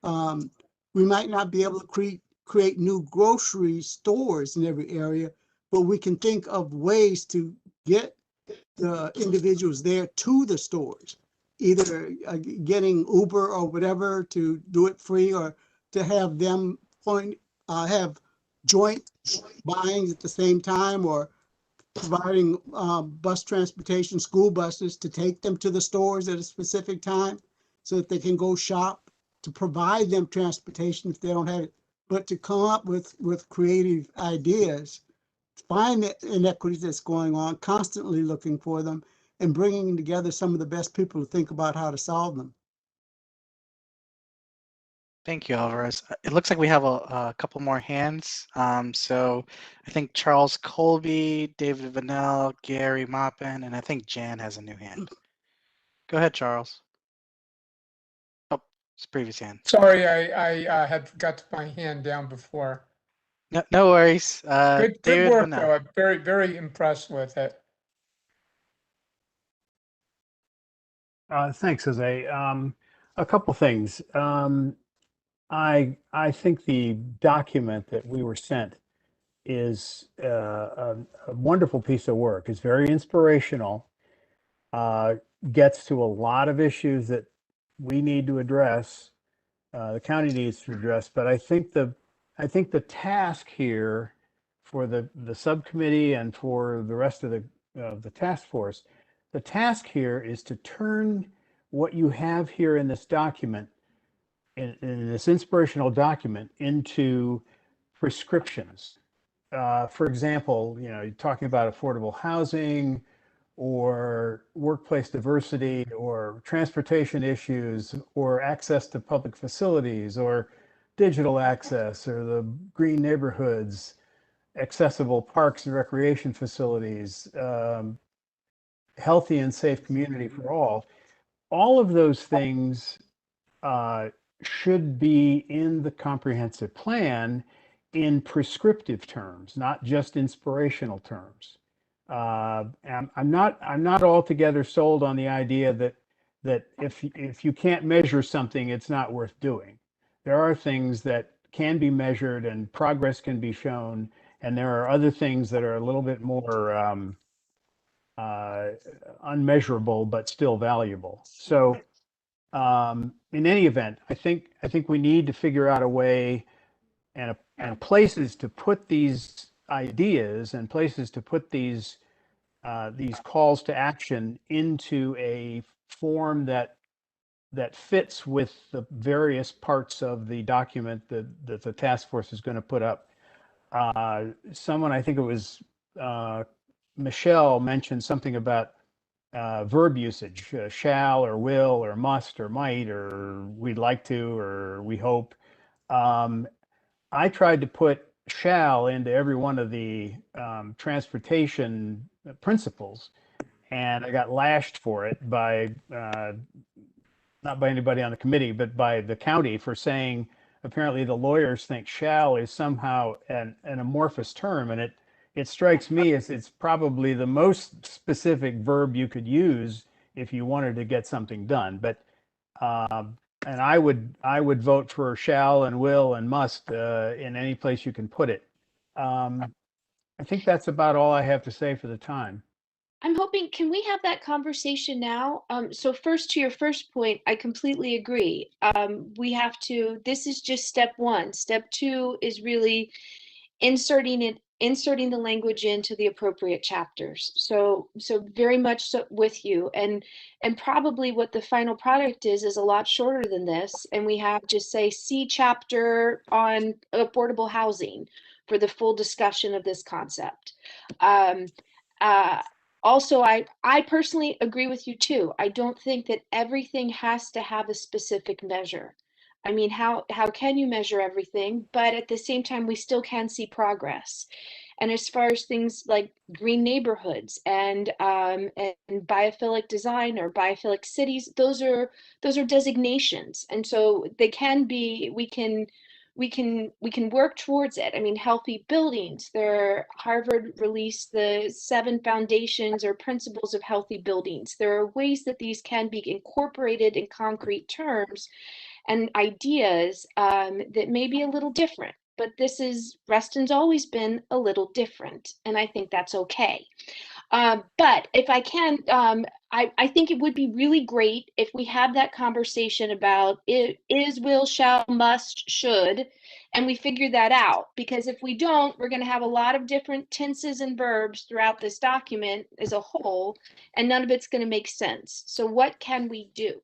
We might not be able to create new grocery stores in every area, but we can think of ways to get the individuals there to the stores, either getting Uber or whatever to do it free, or to have them have joint buying at the same time, or providing bus transportation, school buses to take them to the stores at a specific time so that they can go shop, to provide them transportation if they don't have it, but to come up with creative ideas, find the inequities that's going on, constantly looking for them, and bringing together some of the best people to think about how to solve them. Thank you, Alvarez. It looks like we have a couple more hands. So I think Charles Colby, David Vanell, Gary Maupin, and I think Jan has a new hand. Go ahead, Charles. Oh, it's previous hand. Sorry, I had forgot to put my hand down before. No worries. Good David work, Vanell. though. I'm very impressed with it. Thanks, Jose. A couple things. I think the document that we were sent is a wonderful piece of work. It's very inspirational. Gets to a lot of issues that we need to address. The county needs to address. But I think the task here for the subcommittee and for the rest of the task force, the task here is to turn what you have here in this document, in this inspirational document, into prescriptions. For example, you're talking about affordable housing or workplace diversity or transportation issues or access to public facilities or digital access or the green neighborhoods, accessible parks and recreation facilities, healthy and safe community for all. All of those things should be in the comprehensive plan in prescriptive terms, not just inspirational terms. And I'm not altogether sold on the idea that if you can't measure something, it's not worth doing. There are things that can be measured and progress can be shown, and there are other things that are a little bit more unmeasurable but still valuable. So in any event, I think we need to figure out a way and places to put these ideas and places to put these calls to action into a form that fits with the various parts of the document that the task force is going to put up. Someone, I think it was Michelle, mentioned something about verb usage, shall or will or must or might or we'd like to or we hope. I tried to put shall into every one of the transportation principles, and I got lashed for it by not by anybody on the committee, but by the county for saying apparently the lawyers think shall is somehow an amorphous term, and it strikes me as it's probably the most specific verb you could use if you wanted to get something done. But and I would vote for shall and will and must in any place you can put it. I think that's about all I have to say for the time. I'm hoping, can we have that conversation now? So first, to your first point, I completely agree. We have to, this is just step one. Step two is really inserting the language into the appropriate chapters. So very much so with you. And probably what the final product is a lot shorter than this. And we have just say, see chapter on affordable housing for the full discussion of this concept. Also, I personally agree with you too. I don't think that everything has to have a specific measure. I mean, how can you measure everything? But at the same time, we still can see progress. And as far as things like green neighborhoods and biophilic design or biophilic cities, those are designations, and so they can be. We can work towards it. I mean, healthy buildings. Harvard released the 7 foundations or principles of healthy buildings. There are ways that these can be incorporated in concrete terms and ideas that may be a little different. But Reston's always been a little different, and I think that's okay. But if I can, I think it would be really great if we have that conversation about is, will, shall, must, should, and we figure that out. Because if we don't, we're going to have a lot of different tenses and verbs throughout this document as a whole, and none of it's going to make sense. So what can we do?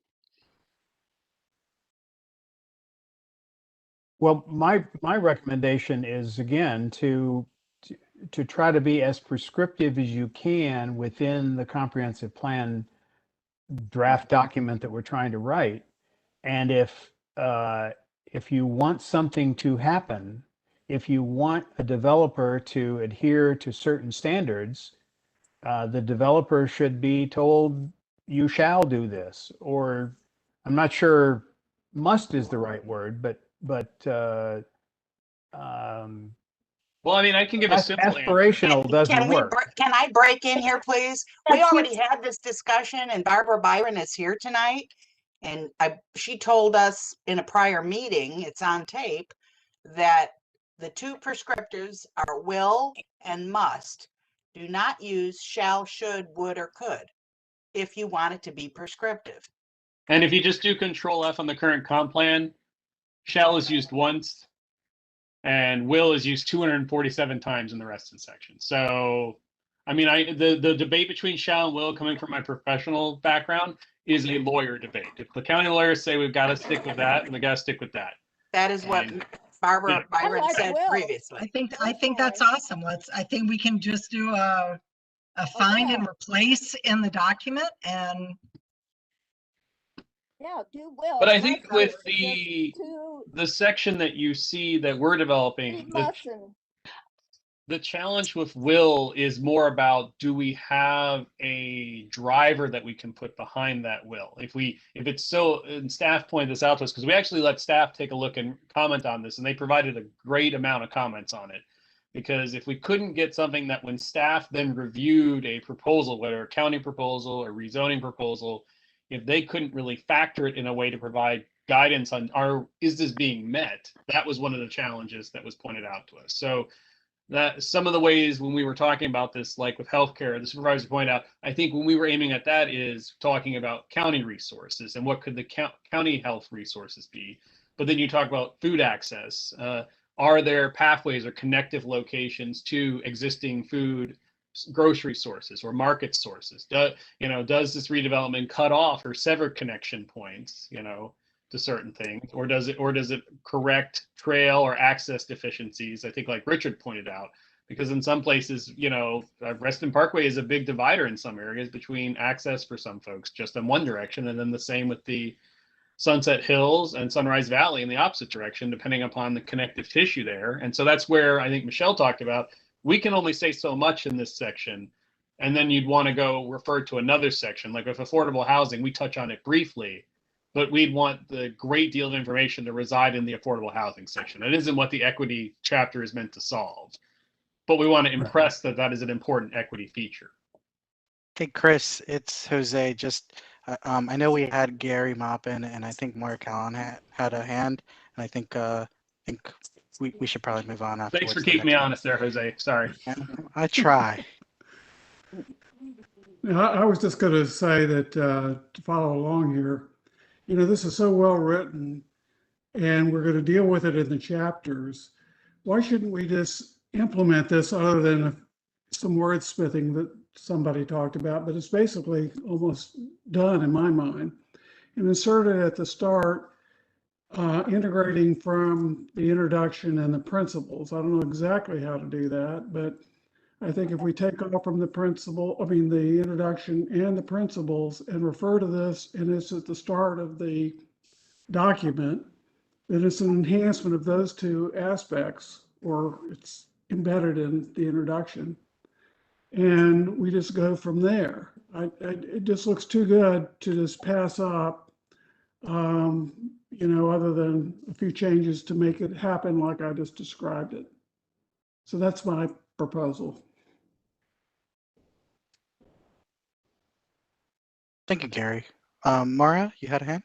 Well, my recommendation is, again, to try to be as prescriptive as you can within the comprehensive plan draft document that we're trying to write. And if you want something to happen, if you want a developer to adhere to certain standards, the developer should be told, you shall do this, or I'm not sure must is the right word, but well, I mean, I can give a simple aspirational doesn't Can work. Can I break in here, please? We already had this discussion, and Barbara Byron is here tonight. And she told us in a prior meeting, it's on tape, that the 2 prescriptives are will and must. Do not use shall, should, would, or could if you want it to be prescriptive. And if you just do Control F on the current comp plan, shall is used once, and will is used 247 times in the Reston section. So, I mean, the debate between shall and will, coming from my professional background, is a lawyer debate. If the county lawyers say we've got to stick with that, and we got to stick with that. That is what Barbara Byron said previously. I think that's awesome. I think we can just do a find and replace in the document, and yeah, do will. But I think with the section that you see that we're developing, the challenge with will is more about, do we have a driver that we can put behind that will? If it's so, and staff pointed this out to us, because we actually let staff take a look and comment on this, and they provided a great amount of comments on it. Because if we couldn't get something that when staff then reviewed a proposal, whether a county proposal or rezoning proposal, if they couldn't really factor it in a way to provide guidance on is this being met, that was one of the challenges that was pointed out to us. So that some of the ways when we were talking about this, like with healthcare, the supervisor pointed out, I think when we were aiming at that is talking about county resources and what could the county health resources be. But then you talk about food access. Are there pathways or connective locations to existing food grocery sources or market sources? Does this redevelopment cut off or sever connection points, to certain things, or does it correct trail or access deficiencies? I think, like Richard pointed out, because in some places, Reston Parkway is a big divider in some areas between access for some folks just in one direction, and then the same with the Sunset Hills and Sunrise Valley in the opposite direction, depending upon the connective tissue there. And so that's where I think Michelle talked about, we can only say so much in this section, and then you'd want to go refer to another section. Like with affordable housing, we touch on it briefly, but we'd want the great deal of information to reside in the affordable housing section. It isn't what the equity chapter is meant to solve, but we want to impress that that is an important equity feature. Hey, Chris, it's Jose. Just, I know we had Gary Maupin, and I think Mark Allen had a hand, and I think we should probably move on after. Thanks for keeping me honest there, Jose. Sorry. I try. I was just going to say that to follow along here, this is so well written, and we're going to deal with it in the chapters. Why shouldn't we just implement this other than some wordsmithing that somebody talked about? But it's basically almost done in my mind. And insert it at the start, integrating from the introduction and the principles. I don't know exactly how to do that, but I think if we take off from the the introduction and the principles and refer to this, and it's at the start of the document, then it's an enhancement of those two aspects, or it's embedded in the introduction. And we just go from there. It just looks too good to just pass up, other than a few changes to make it happen like I just described it. So that's my proposal. Thank you, Gary. Mara, you had a hand?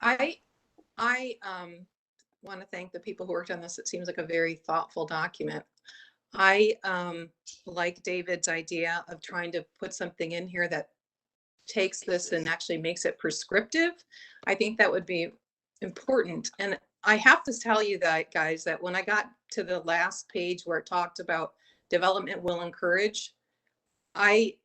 I want to thank the people who worked on this. It seems like a very thoughtful document. I like David's idea of trying to put something in here that takes this and actually makes it prescriptive. I think that would be important. And I have to tell you that, guys, that when I got to the last page where it talked about development will encourage, it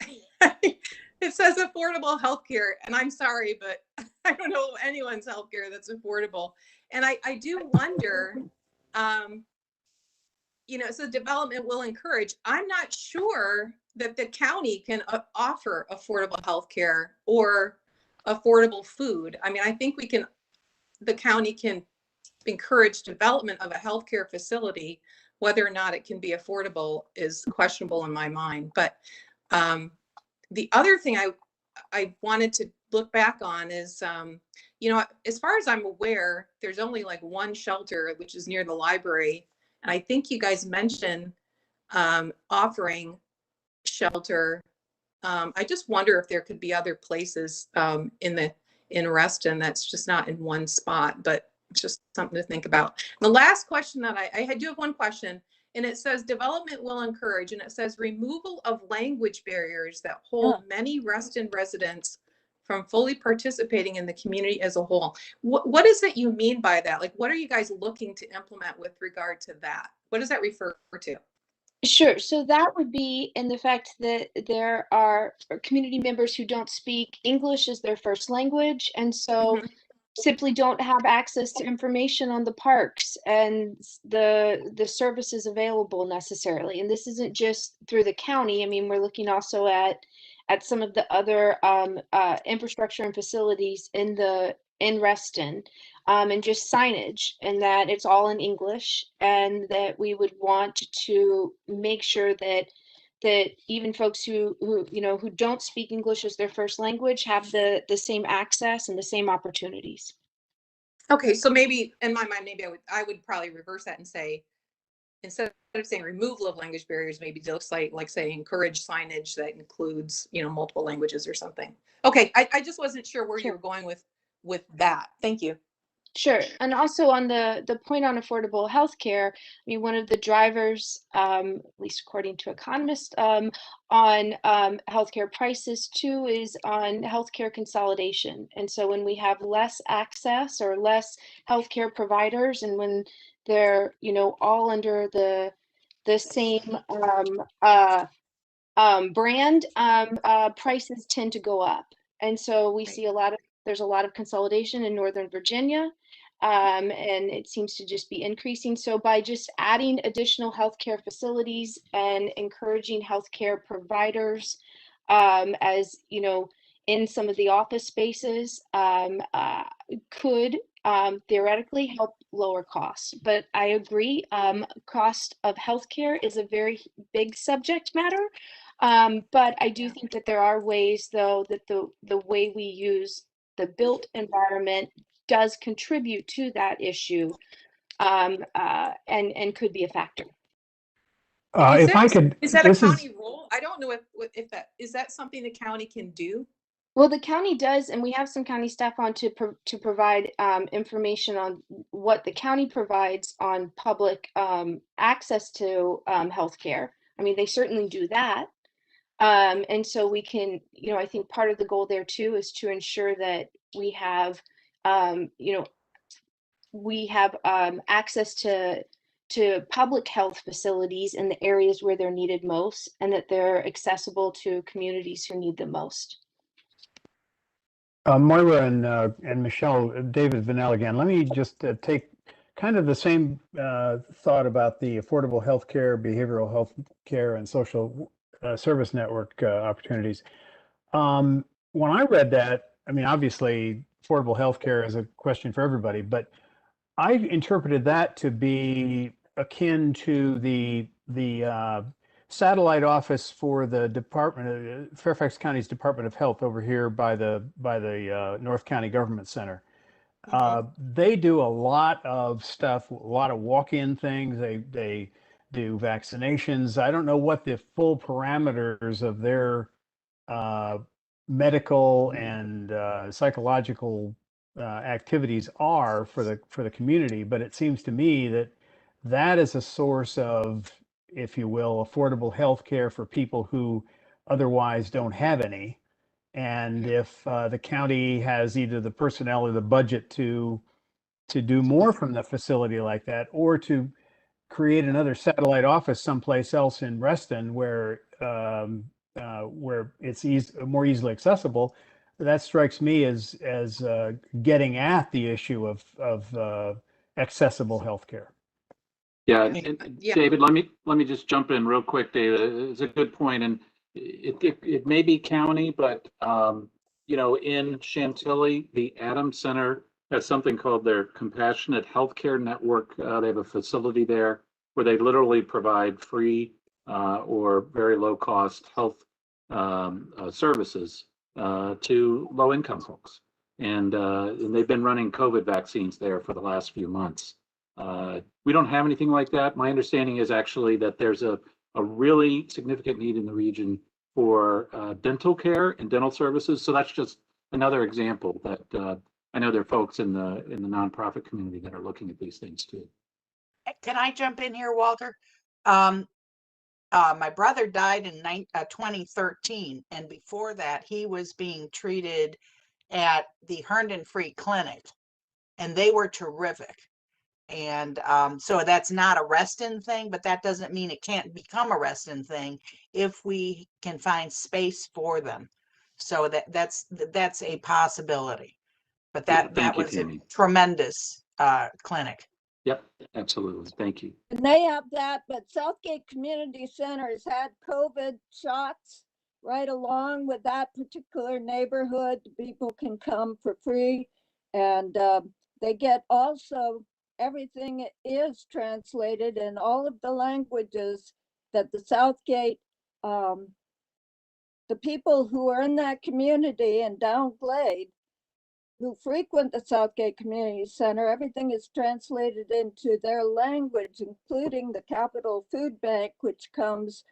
says affordable healthcare, and I'm sorry, but I don't know anyone's healthcare that's affordable. And I do wonder, so development will encourage. I'm not sure that the county can offer affordable healthcare or affordable food. I mean, I think the county can encourage development of a healthcare facility. Whether or not it can be affordable is questionable in my mind. But the other thing I wanted to look back on is, as far as I'm aware, there's only like one shelter, which is near the library. And I think you guys mentioned offering shelter. I just wonder if there could be other places in Reston that's just not in one spot, but it's just something to think about. The last question that I do have one question, and it says development will encourage, and it says removal of language barriers that hold many Reston residents from fully participating in the community as a whole. What is it you mean by that? Like, what are you guys looking to implement with regard to that? What does that refer to? Sure. So that would be in the fact that there are community members who don't speak English as their first language, and so simply don't have access to information on the parks and the services available necessarily. And this isn't just through the county. I mean, we're looking also at some of the other infrastructure and facilities in Reston, and just signage, and that it's all in English, and that we would want to make sure that even folks who don't speak English as their first language have the same access and the same opportunities. Okay, so maybe in my mind, maybe I would probably reverse that and say, instead of saying removal of language barriers, maybe it looks like say encourage signage that includes multiple languages or something. Okay, I just wasn't sure where you were going with that. Thank you. Sure. And also on the point on affordable healthcare, I mean, one of the drivers, at least according to economists, on healthcare prices too, is on healthcare consolidation. And so when we have less access or less healthcare providers, and when they're, all under the same brand, prices tend to go up. And so we see there's a lot of consolidation in Northern Virginia, and it seems to just be increasing. So by just adding additional healthcare facilities and encouraging healthcare providers, as in some of the office spaces, could theoretically help lower costs. But I agree, cost of healthcare is a very big subject matter. But I do think that there are ways, though, that the way we use the built environment does contribute to that issue, and could be a factor. If I could, is that a county role? I don't know if that is that something the county can do. Well, the county does, and we have some county staff on to provide information on what the county provides on public access to healthcare. I mean, they certainly do that. And so we can, I think part of the goal there too is to ensure that we have, access to public health facilities in the areas where they're needed most, and that they're accessible to communities who need them most. Moira and Michelle, David Vanel again. Let me just take kind of the same thought about the affordable healthcare, behavioral health care, and social service network opportunities. When I read that, I mean, obviously, affordable healthcare is a question for everybody, but I interpreted that to be akin to the satellite office for the Department of Fairfax County's Department of Health over here by the North County Government Center. They do a lot of stuff, a lot of walk-in things. They do vaccinations. I don't know what the full parameters of their medical and psychological activities are for the community, but it seems to me that that is a source of, if you will, affordable health care for people who otherwise don't have any. And if the county has either the personnel or the budget to do more from the facility like that, or to create another satellite office someplace else in Reston where it's more easily accessible, that strikes me as getting at the issue of accessible healthcare. Yeah, and David, let me just jump in real quick, David. It's a good point, and it may be county, but you know, in Chantilly, the Adams Center has something called their Compassionate Healthcare Network. They have a facility there where they literally provide free or very low cost health services to low income folks, and they've been running COVID vaccines there for the last few months. We don't have anything like that. My understanding is actually that there's a really significant need in the region for dental care and dental services. So that's just another example that I know there are folks in the nonprofit community that are looking at these things too. Can I jump in here, Walter? My brother died in 2013, and before that, he was being treated at the Herndon Free Clinic, and they were terrific. And so that's not a Reston thing, but that doesn't mean it can't become a Reston thing if we can find space for them. So that's a possibility. But that was a tremendous clinic. Yep, absolutely. Thank you. And they have that, but Southgate Community Center has had COVID shots right along with that particular neighborhood. People can come for free, and they get also everything is translated in all of the languages that the Southgate, the people who are in that community and Downglade, who frequent the Southgate Community Center, everything is translated into their language, including the Capital Food Bank, which comes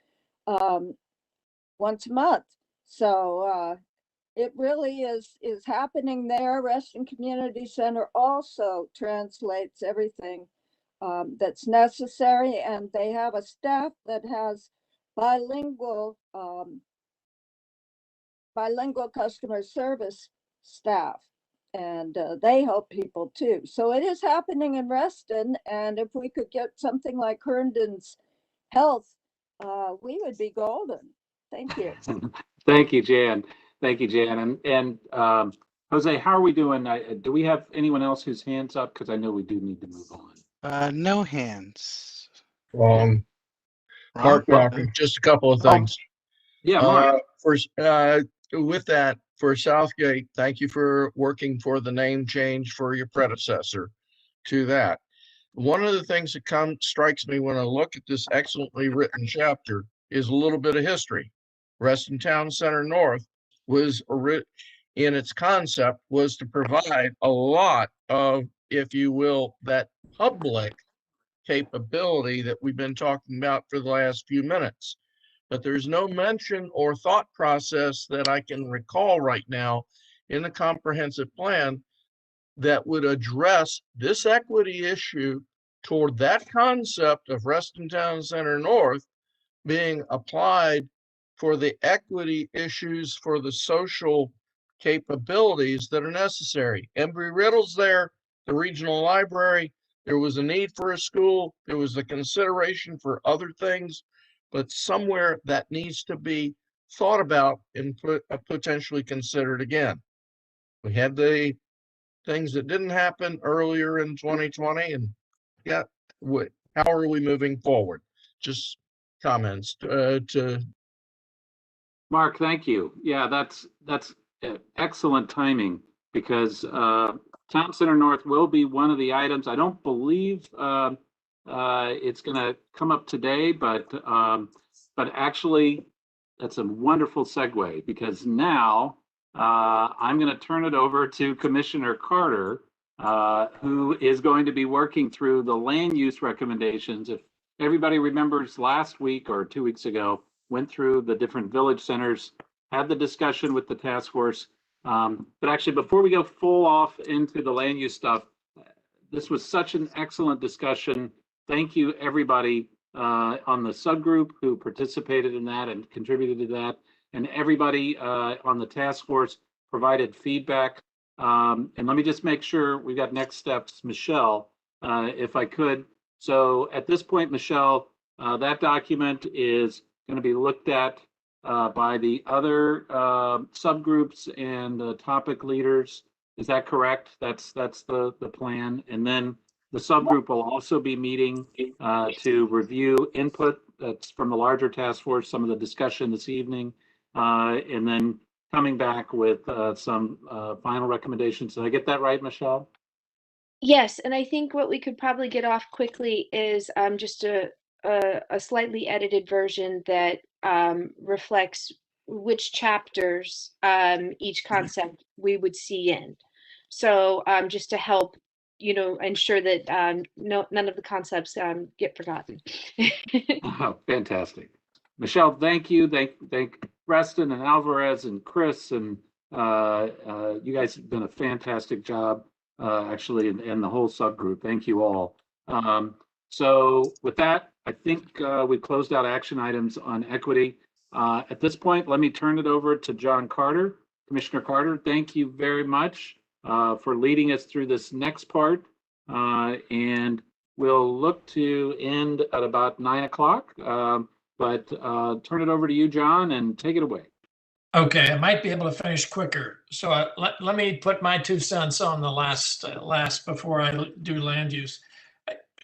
once a month. So it really is happening there. Reston Community Center also translates everything that's necessary, and they have a staff that has bilingual customer service staff, and they help people too. So it is happening in Reston, and if we could get something like Herndon's Health, we would be golden. Thank you. Thank you, Jan. Thank you, Jan. And Jose, how are we doing? Do we have anyone else whose hands up? Because I know we do need to move on. No hands. Mark Walker, just a couple of things. Yeah, Mark. First, with that, for Southgate, thank you for working for the name change for your predecessor to that. One of the things that strikes me when I look at this excellently written chapter is a little bit of history. Reston Town Center North was, in its concept, was to provide a lot of, if you will, that public capability that we've been talking about for the last few minutes. But there's no mention or thought process that I can recall right now in the comprehensive plan that would address this equity issue toward that concept of Reston Town Center North being applied for the equity issues for the social capabilities that are necessary. Embry-Riddle's there, the regional library, there was a need for a school, there was a consideration for other things, but somewhere that needs to be thought about and potentially considered again. We had the things that didn't happen earlier in 2020, and Yeah, what, how are we moving forward? Just comments to Mark, thank you. Yeah, that's excellent timing because Town Center North will be one of the items. I don't believe it's going to come up today, but actually, that's a wonderful segue because now I'm going to turn it over to Commissioner Carter, who is going to be working through the land use recommendations. If everybody remembers last week or 2 weeks ago, went through the different village centers, had the discussion with the task force. But actually, before we go full off into the land use stuff, this was such an excellent discussion. Thank you, everybody on the subgroup who participated in that and contributed to that, and everybody on the task force provided feedback. And let me just make sure we got next steps, Michelle, if I could. So at this point, Michelle, that document is going to be looked at by the other subgroups and the topic leaders. Is that correct? That's the plan. And then the subgroup will also be meeting to review input that's from the larger task force, some of the discussion this evening, and then coming back with some final recommendations. Did I get that right, Michelle? Yes, and I think what we could probably get off quickly is just a slightly edited version that reflects which chapters each concept we would see in. So just to help, ensure that none of the concepts get forgotten. Oh, fantastic. Michelle, thank you. Thank Reston and Alvarez and Chris, and you guys have done a fantastic job, actually, and the whole subgroup. Thank you all. So with that, I think we closed out action items on equity. At this point, let me turn it over to John Carter. Commissioner Carter, thank you very much for leading us through this next part. And we'll look to end at about 9 o'clock. But turn it over to you, John, and take it away. Okay, I might be able to finish quicker. So let me put my 2 cents on the last before I do land use.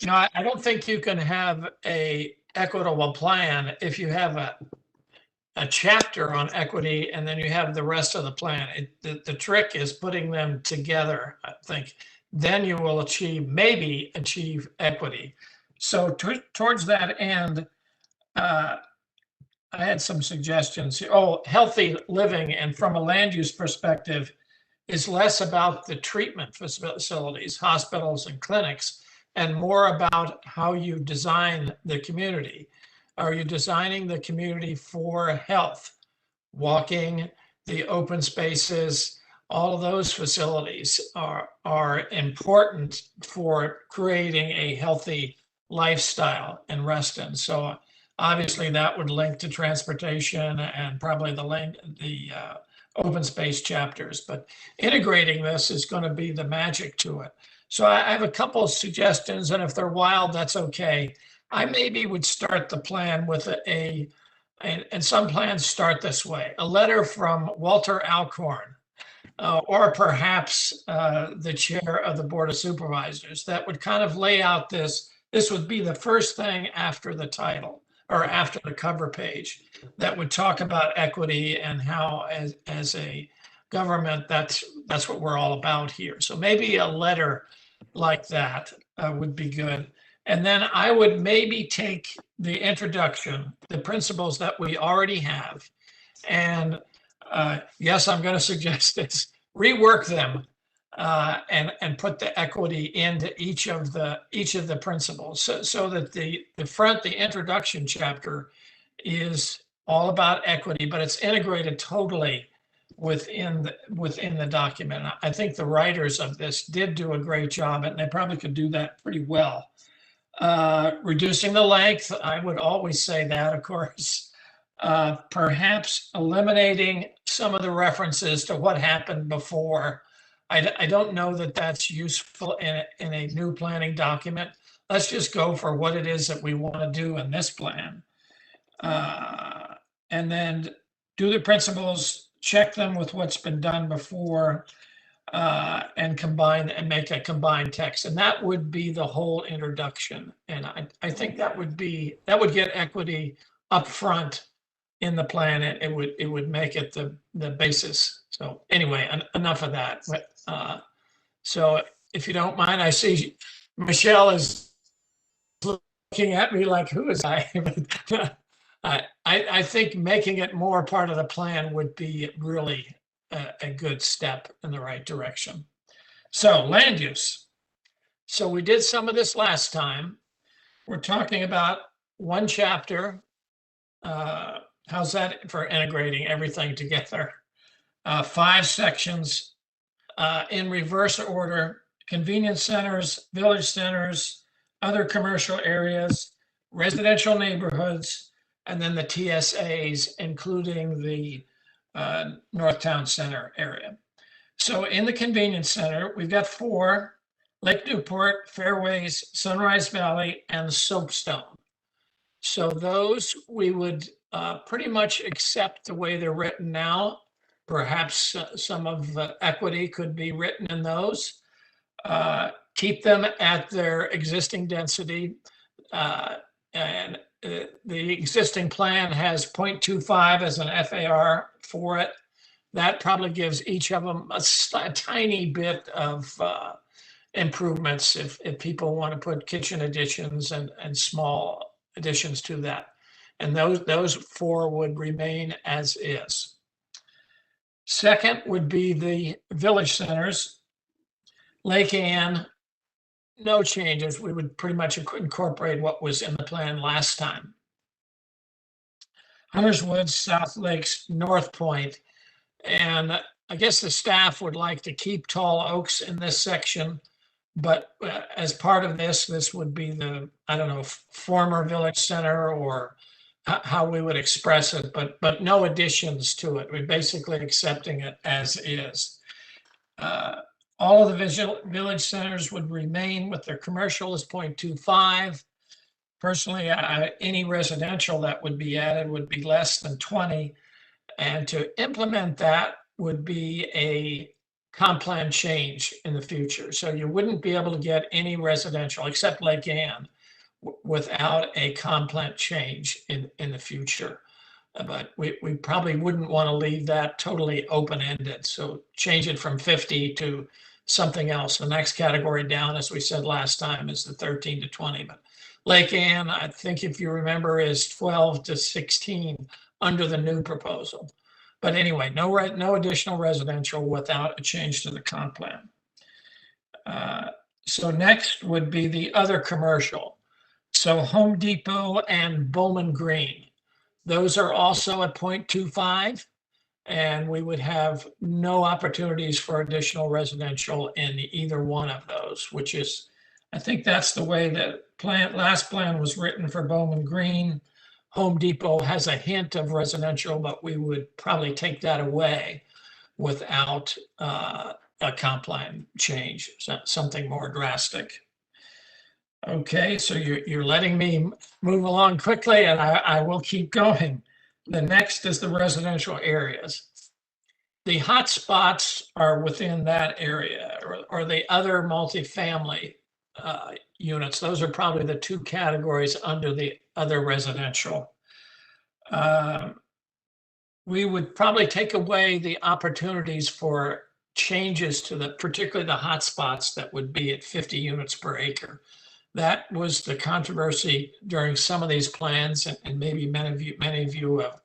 I don't think you can have a equitable plan if you have a chapter on equity and then you have the rest of the plan. The trick is putting them together, I think. Then you will maybe achieve equity. So towards that end, I had some suggestions. Healthy living, and from a land use perspective, is less about the treatment facilities, hospitals and clinics, and more about how you design the community. Are you designing the community for health, walking, the open spaces? All of those facilities are important for creating a healthy lifestyle in Reston. So obviously that would link to transportation and probably the open space chapters, but integrating this is going to be the magic to it. So I have a couple of suggestions, and if they're wild, that's okay. I maybe would start the plan with and some plans start this way: a letter from Walter Alcorn, or perhaps the chair of the Board of Supervisors, that would kind of lay out this would be the first thing after the title or after the cover page, that would talk about equity and how as a government, that's what we're all about here. So maybe a letter like that would be good. And then I would maybe take the introduction, the principles that we already have, and yes, I'm going to suggest this, rework them and put the equity into each of the principles, so that the introduction chapter is all about equity, but it's integrated totally within the document. I think the writers of this did do a great job, and they probably could do that pretty well. Reducing the length, I would always say that, of course. Perhaps eliminating some of the references to what happened before. I don't know that that's useful in a new planning document. Let's just go for what it is that we want to do in this plan. And then do the principles, check them with what's been done before. and combine and make a combined text. And that would be the whole introduction. And I think that would get equity up front in the plan. And it would make it the basis. So anyway, enough of that. But, so if you don't mind, I see Michelle is looking at me like, who is I? I think making it more part of the plan would be really a good step in the right direction. So land use. So we did some of this last time. We're talking about one chapter. How's that for integrating everything together? 5 sections in reverse order: convenience centers, village centers, other commercial areas, residential neighborhoods, and then the TSAs, including the North Town Center area. So in the convenience center, we've got 4: Lake Newport, Fairways, Sunrise Valley, and Soapstone. So those we would pretty much accept the way they're written now. Perhaps some of the equity could be written in those. Keep them at their existing density. And the existing plan has 0.25 as an FAR for it. That probably gives each of them a tiny bit of improvements if people want to put kitchen additions and small additions to that. And those 4 would remain as is. Second would be the village centers. Lake Ann, no changes. We would pretty much incorporate what was in the plan last time. Hunters Woods, South Lakes, North Point. And I guess the staff would like to keep tall oaks in this section, but as part of this would be the, I don't know, former village center or how we would express it, but no additions to it. We're basically accepting it as is. All of the village centers would remain with their commercial as 0.25. Personally, any residential that would be added would be less than 20. And to implement that would be a comp plan change in the future. So you wouldn't be able to get any residential except Lake Ann without a comp plan change in the future. But we probably wouldn't want to leave that totally open-ended. So change it from 50 to something else. The next category down, as we said last time, is the 13 to 20. But Lake Ann, I think if you remember, is 12 to 16 under the new proposal. But anyway, no additional residential without a change to the comp plan. So next would be the other commercial. So Home Depot and Bowman Green. Those are also at 0.25, and we would have no opportunities for additional residential in either one of those, which is, I think that's the way that last plan was written for Bowman Green. Home Depot has a hint of residential, but we would probably take that away without a comp plan change, something more drastic. Okay, so you're letting me move along quickly, and I will keep going. The next is the residential areas. The hot spots are within that area, or the other multifamily units. Those are probably the 2 categories under the other residential. We would probably take away the opportunities for changes to particularly the hot spots that would be at 50 units per acre. That was the controversy during some of these plans, and maybe many of you have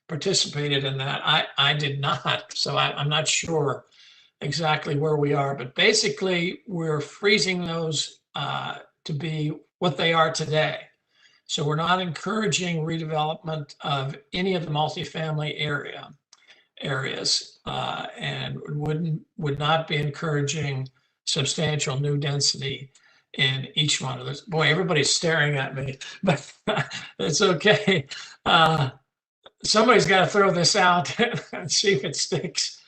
participated in that. I did not, so I'm not sure exactly where we are, but basically we're freezing those to be what they are today. So we're not encouraging redevelopment of any of the multifamily areas and would not be encouraging substantial new density in each one of those. Boy, everybody's staring at me, but it's okay. Somebody's got to throw this out and see if it sticks.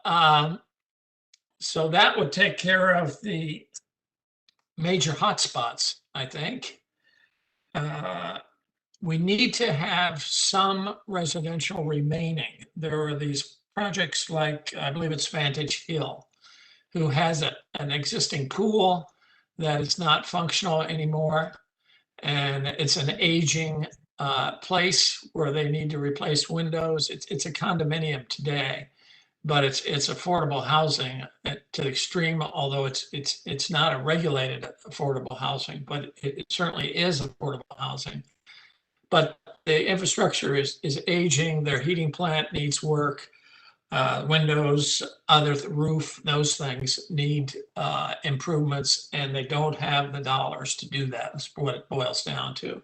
So that would take care of the major hotspots, I think. We need to have some residential remaining. There are these projects like, I believe it's Vantage Hill, who has an existing pool that is not functional anymore. And it's an aging place where they need to replace windows. It's a condominium today, but it's affordable housing to the extreme, although it's not a regulated affordable housing, but it certainly is affordable housing. But the infrastructure is aging, their heating plant needs work, windows, roof, those things need improvements, and they don't have the dollars to do that. That's what it boils down to.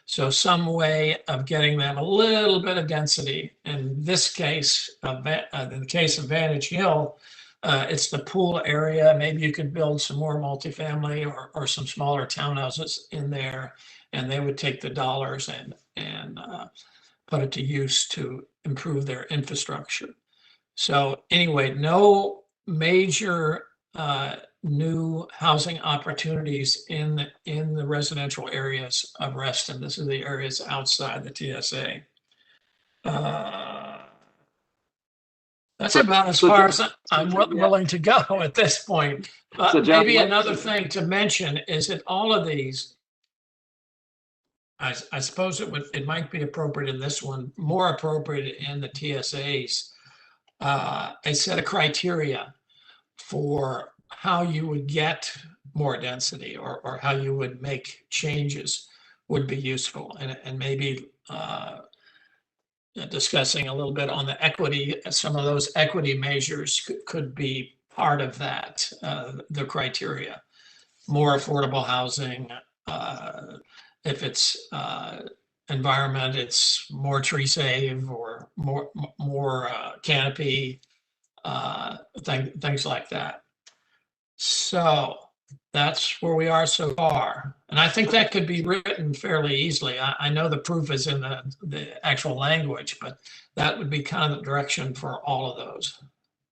So some way of getting them a little bit of density. In this case, in the case of Vantage Hill, it's the pool area. Maybe you could build some more multifamily or some smaller townhouses in there, and they would take the dollars and put it to use to improve their infrastructure. So anyway, no major new housing opportunities in the residential areas of Reston. This is the areas outside the TSA. That's about as far as I'm willing to go at this point. But maybe another thing to mention is that all of these, I suppose it might be appropriate in this one, more appropriate in the TSAs, a set of criteria for how you would get more density or how you would make changes would be useful. And maybe discussing a little bit on the equity, some of those equity measures could be part of that, the criteria. More affordable housing, if it's environment, it's more tree save or more canopy, things like that. So that's where we are so far. And I think that could be written fairly easily. I know the proof is in the actual language, but that would be kind of the direction for all of those.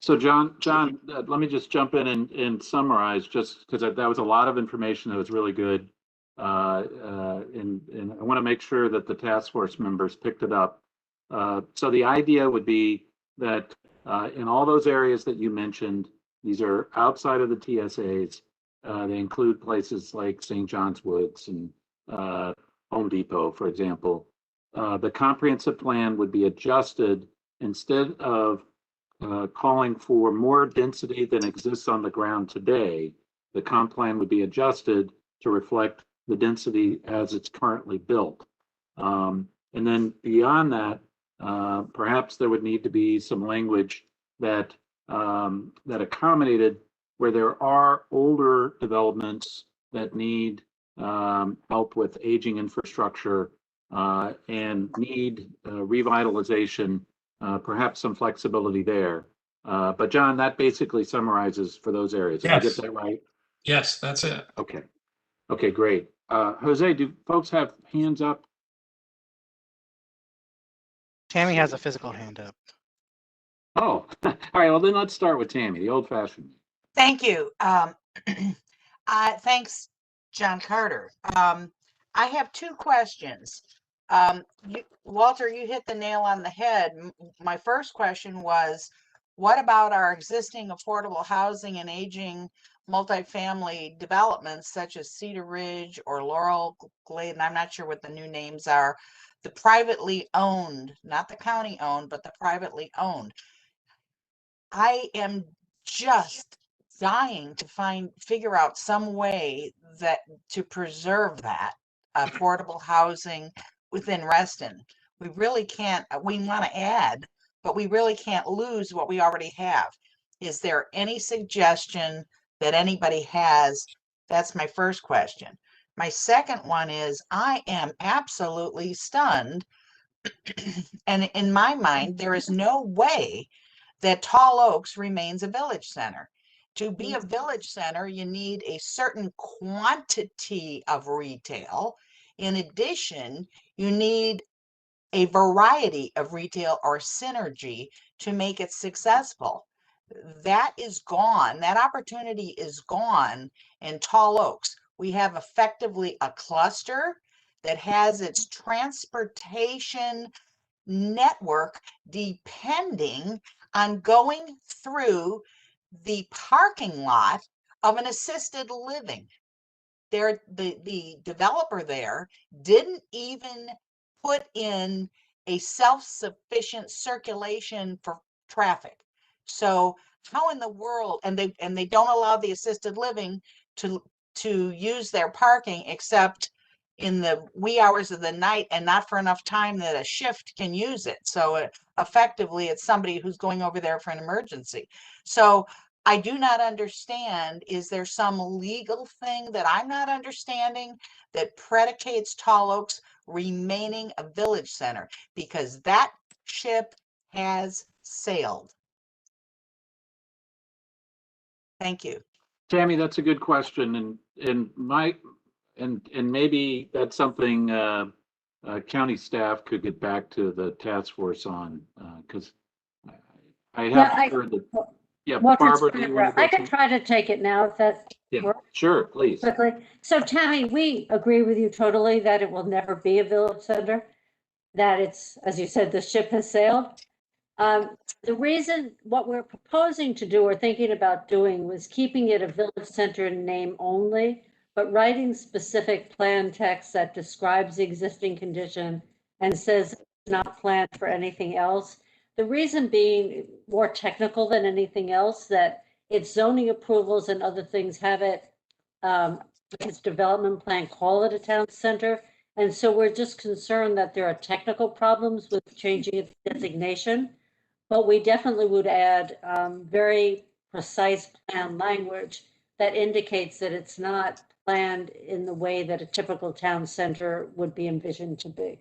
So John, let me just jump in and summarize, just because that was a lot of information that was really good. And I want to make sure that the task force members picked it up. So the idea would be that in all those areas that you mentioned, these are outside of the TSAs. They include places like St. John's Woods and Home Depot, for example. The comprehensive plan would be adjusted instead of calling for more density than exists on the ground today. The comp plan would be adjusted to reflect the density as it's currently built. And then beyond that, perhaps there would need to be some language that that accommodated where there are older developments that need help with aging infrastructure and need revitalization, perhaps some flexibility there. But John, that basically summarizes for those areas. Did I get that right? Yes, that's it. Okay. Okay, great. Jose, do folks have hands up? Tammy has a physical hand up. Oh, all right. Well, then let's start with Tammy, the old-fashioned. Thank you. Thanks, John Carter. I have two questions. Walter, you hit the nail on the head. My first question was, what about our existing affordable housing and aging multifamily developments such as Cedar Ridge or Laurel Glade, and I'm not sure what the new names are, the privately owned, not the county owned, but the privately owned. I am just dying to figure out some way that to preserve that affordable housing within Reston. We really can't, we want to add, but we really can't lose what we already have. Is there any suggestion that anybody has? That's my first question. My second one is, I am absolutely stunned. And in my mind, there is no way that Tall Oaks remains a village center. To be a village center, you need a certain quantity of retail. In addition, you need a variety of retail or synergy to make it successful. That is gone. That opportunity is gone in Tall Oaks. We have effectively a cluster that has its transportation network depending on going through the parking lot of an assisted living. There, the developer there didn't even put in a self-sufficient circulation for traffic. So how in the world, and they don't allow the assisted living to use their parking except in the wee hours of the night and not for enough time that a shift can use it. So effectively it's somebody who's going over there for an emergency. So I do not understand, is there some legal thing that I'm not understanding that predicates Tall Oaks remaining a village center? Because that ship has sailed. Thank you. Tammy, that's a good question, and maybe that's something county staff could get back to the task force on, because I have heard that. Yeah, Barbara, do you want to I can try to take it now if that works. Sure, please. Quickly. So Tammy, we agree with you totally that it will never be a village center, that it's, as you said, the ship has sailed. The reason what we're proposing to do or thinking about doing was keeping it a village center in name only, but writing specific plan text that describes the existing condition and says it's not planned for anything else. The reason being more technical than anything else, that its zoning approvals and other things have it, its development plan call it a town center. And so we're just concerned that there are technical problems with changing its designation. But we definitely would add very precise plan language that indicates that it's not planned in the way that a typical town center would be envisioned to be.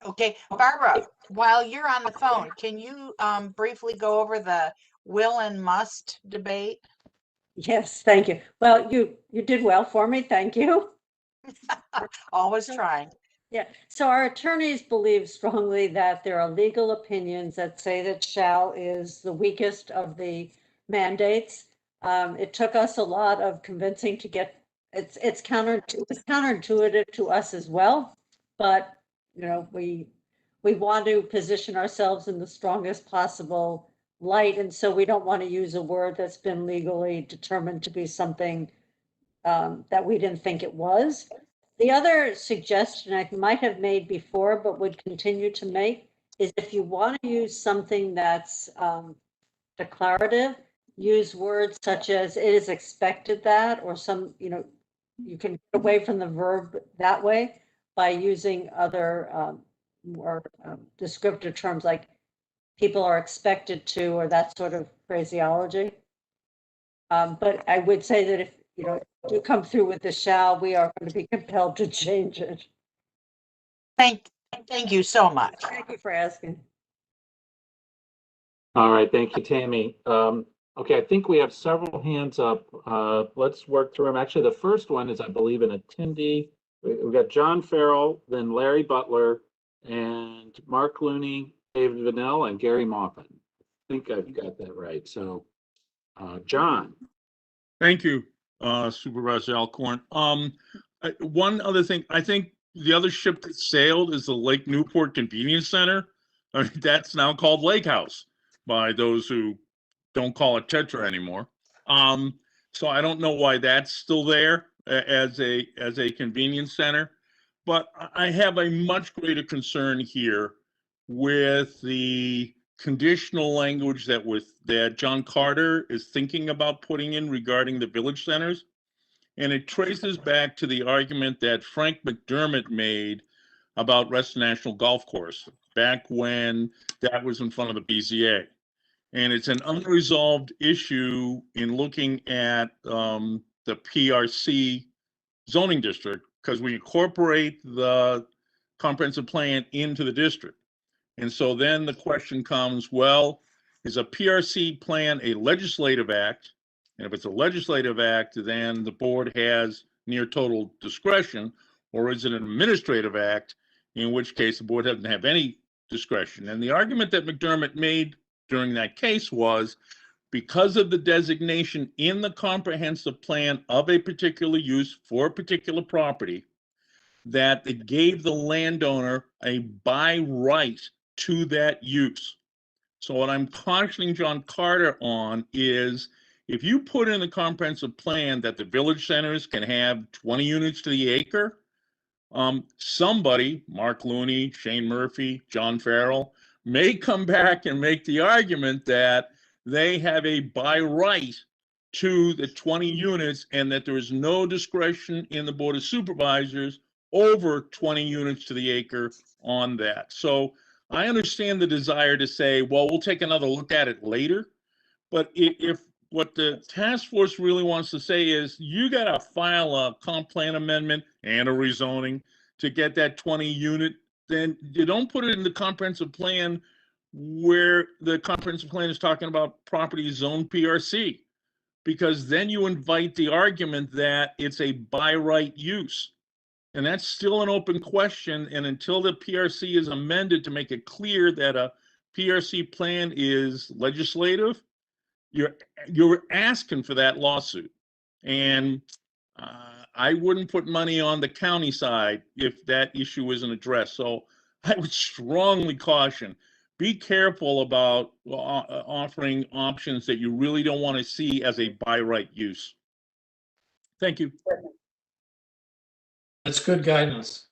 Okay, Barbara, while you're on the phone, can you briefly go over the will and must debate? Yes, thank you. Well, you did well for me. Thank you. Always trying. Yeah, so our attorneys believe strongly that there are legal opinions that say that shall is the weakest of the mandates. It took us a lot of convincing to get, it's counterintuitive to us as well, but you know, we want to position ourselves in the strongest possible light, and so we don't want to use a word that's been legally determined to be something that we didn't think it was. The other suggestion I might have made before, but would continue to make, is if you want to use something that's declarative, use words such as it is expected that, or some, you know, you can get away from the verb that way by using other more descriptive terms like people are expected to, or that sort of phraseology. But I would say that if, you know, do come through with the shall, we are going to be compelled to change it. Thank you so much. Thank you for asking. All right, thank you, Tammy. Okay, I think we have several hands up. Let's work through them. Actually, the first one is, I believe, an attendee. We've got John Farrell, then Larry Butler, and Mark Looney, David Vanell, and Gary Maupin. I think I've got that right. So, John. Thank you, Supervisor Alcorn. One other thing, I think the other ship that sailed is the Lake Newport Convenience Center. I mean, that's now called Lake House by those who don't call it Tetra anymore. So I don't know why that's still there as a convenience center, but I have a much greater concern here with the conditional language that John Carter is thinking about putting in regarding the village centers. And it traces back to the argument that Frank McDermott made about Reston National Golf Course back when that was in front of the BZA. And it's an unresolved issue in looking at the PRC zoning district, because we incorporate the comprehensive plan into the district. And so then the question comes, well, is a PRC plan a legislative act? And if it's a legislative act, then the board has near total discretion, or is it an administrative act, in which case the board doesn't have any discretion? And the argument that McDermott made during that case was, because of the designation in the comprehensive plan of a particular use for a particular property, that it gave the landowner a by right to that use. So what I'm cautioning John Carter on is if you put in the comprehensive plan that the village centers can have 20 units to the acre, somebody, Mark Looney, Shane Murphy, John Farrell, may come back and make the argument that they have a by right to the 20 units and that there is no discretion in the Board of Supervisors over 20 units to the acre on that. So I understand the desire to say, well, we'll take another look at it later. But if what the task force really wants to say is you got to file a comp plan amendment and a rezoning to get that 20 unit, then you don't put it in the comprehensive plan where the comprehensive plan is talking about property zone PRC, because then you invite the argument that it's a by right use. And that's still an open question. And until the PRC is amended to make it clear that a PRC plan is legislative, you're asking for that lawsuit. And I wouldn't put money on the county side if that issue isn't addressed. So I would strongly caution, be careful about offering options that you really don't want to see as a by right use. Thank you. That's good guidance.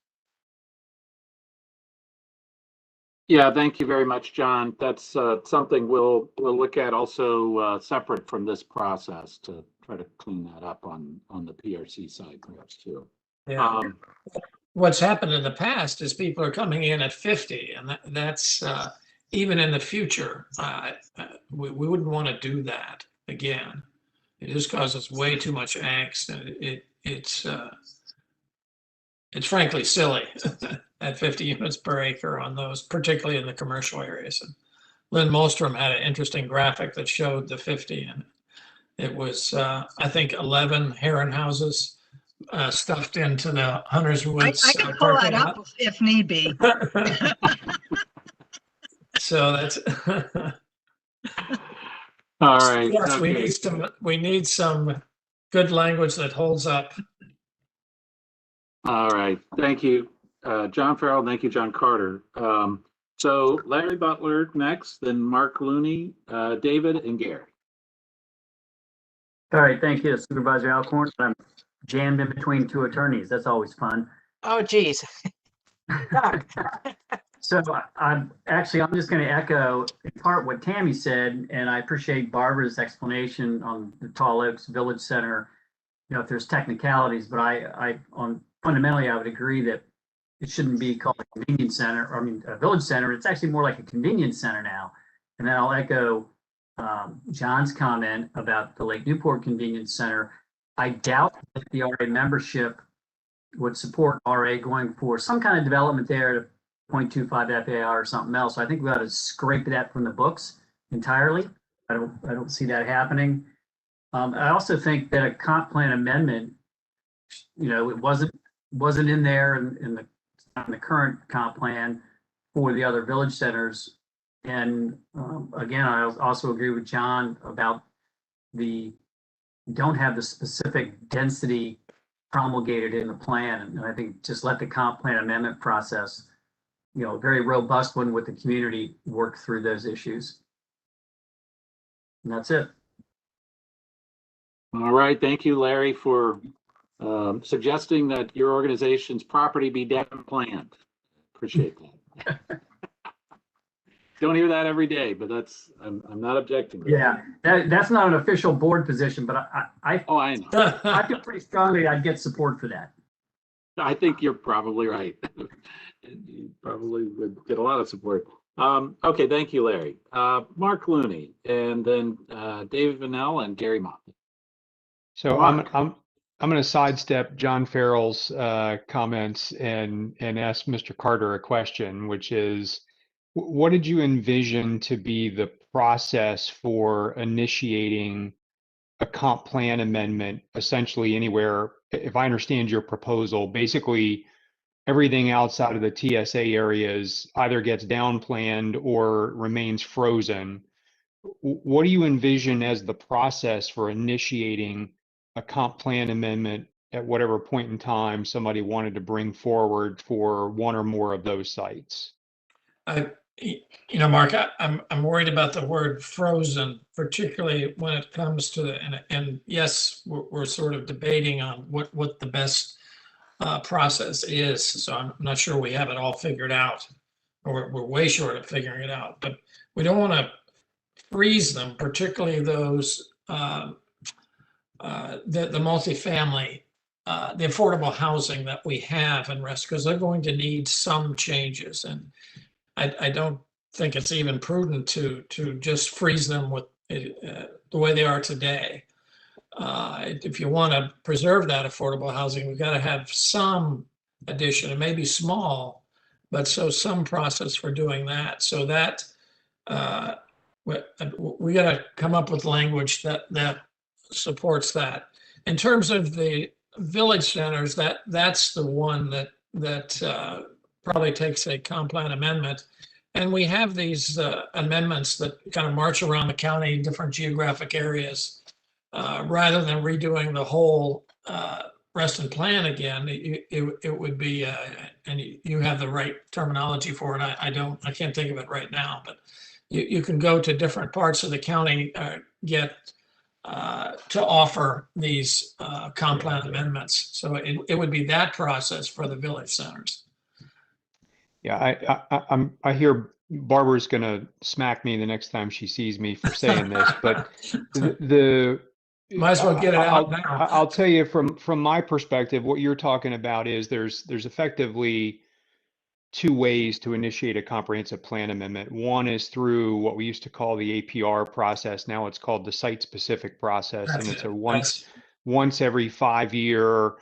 Yeah, thank you very much, John. That's something we'll look at also separate from this process to try to clean that up on the PRC side perhaps too. Yeah. What's happened in the past is people are coming in at 50, and that's even in the future. We wouldn't want to do that again. It just causes way too much angst, and it's frankly silly at 50 units per acre on those, particularly in the commercial areas. And Lynn Molstrom had an interesting graphic that showed the 50, and it was, I think, 11 heron houses stuffed into the Hunter's Woods. I can pull that up if need be. So that's. All right. Yes, okay. we need some good language that holds up. All right. Thank you, John Farrell. Thank you, John Carter. So Larry Butler next, then Mark Looney, David, and Gary. All right, thank you, Supervisor Alcorn. I'm jammed in between two attorneys. That's always fun. Oh, geez. So I'm just going to echo in part what Tammy said, and I appreciate Barbara's explanation on the Tall Oaks Village Center. You know, if there's technicalities, but fundamentally, I would agree that it shouldn't be called a convenience center, or a village center. It's actually more like a convenience center now. And then I'll echo John's comment about the Lake Newport Convenience Center. I doubt that the RA membership would support RA going for some kind of development there to 0.25 FAR or something else. So I think we ought to scrape that from the books entirely. I don't see that happening. I also think that a comp plan amendment, you know, it wasn't in there in the current comp plan for the other village centers. And again, I also agree with John about don't have the specific density promulgated in the plan. And I think just let the comp plan amendment process, you know, a very robust one with the community, work through those issues. And that's it. All right. Thank you, Larry, for suggesting that your organization's property be dead and planned. Appreciate that. Don't hear that every day, but I'm not objecting. Yeah, that's not an official board position, but I know. I feel pretty strongly I'd get support for that. I think you're probably right. You probably would get a lot of support. Okay, thank you, Larry. Mark Looney, and then David Vanell and Gary Mott. So I'm going to sidestep John Farrell's comments and ask Mr. Carter a question, which is, what did you envision to be the process for initiating a comp plan amendment essentially anywhere? If I understand your proposal, basically everything outside of the TSA areas either gets downplanned or remains frozen. What do you envision as the process for initiating a comp plan amendment at whatever point in time somebody wanted to bring forward for one or more of those sites? You know, Mark, I'm worried about the word frozen, particularly when it comes to and yes, we're sort of debating on what the best process is. So I'm not sure we have it all figured out, or we're way short of figuring it out. But we don't want to freeze them, particularly those the multifamily, the affordable housing that we have in Reston, because they're going to need some changes, and I don't think it's even prudent to just freeze them with the way they are today. If you want to preserve that affordable housing, we've got to have some addition. It may be small, but so some process for doing that. So that we got to come up with language that supports that. In terms of the village centers, that's the one that probably takes a comp plan amendment. And we have these amendments that kind of march around the county in different geographic areas. Rather than redoing the whole Reston plan again, it would be, and you have the right terminology for it. I can't think of it right now, but you can go to different parts of the county, get to offer these comp plan amendments. So it would be that process for the village centers. Yeah, I hear Barbara's going to smack me the next time she sees me for saying this, but might as well get it out now. I'll tell you from my perspective, what you're talking about is there's effectively two ways to initiate a comprehensive plan amendment. One is through what we used to call the APR process. Now it's called the site-specific process, and it's a once every 5-year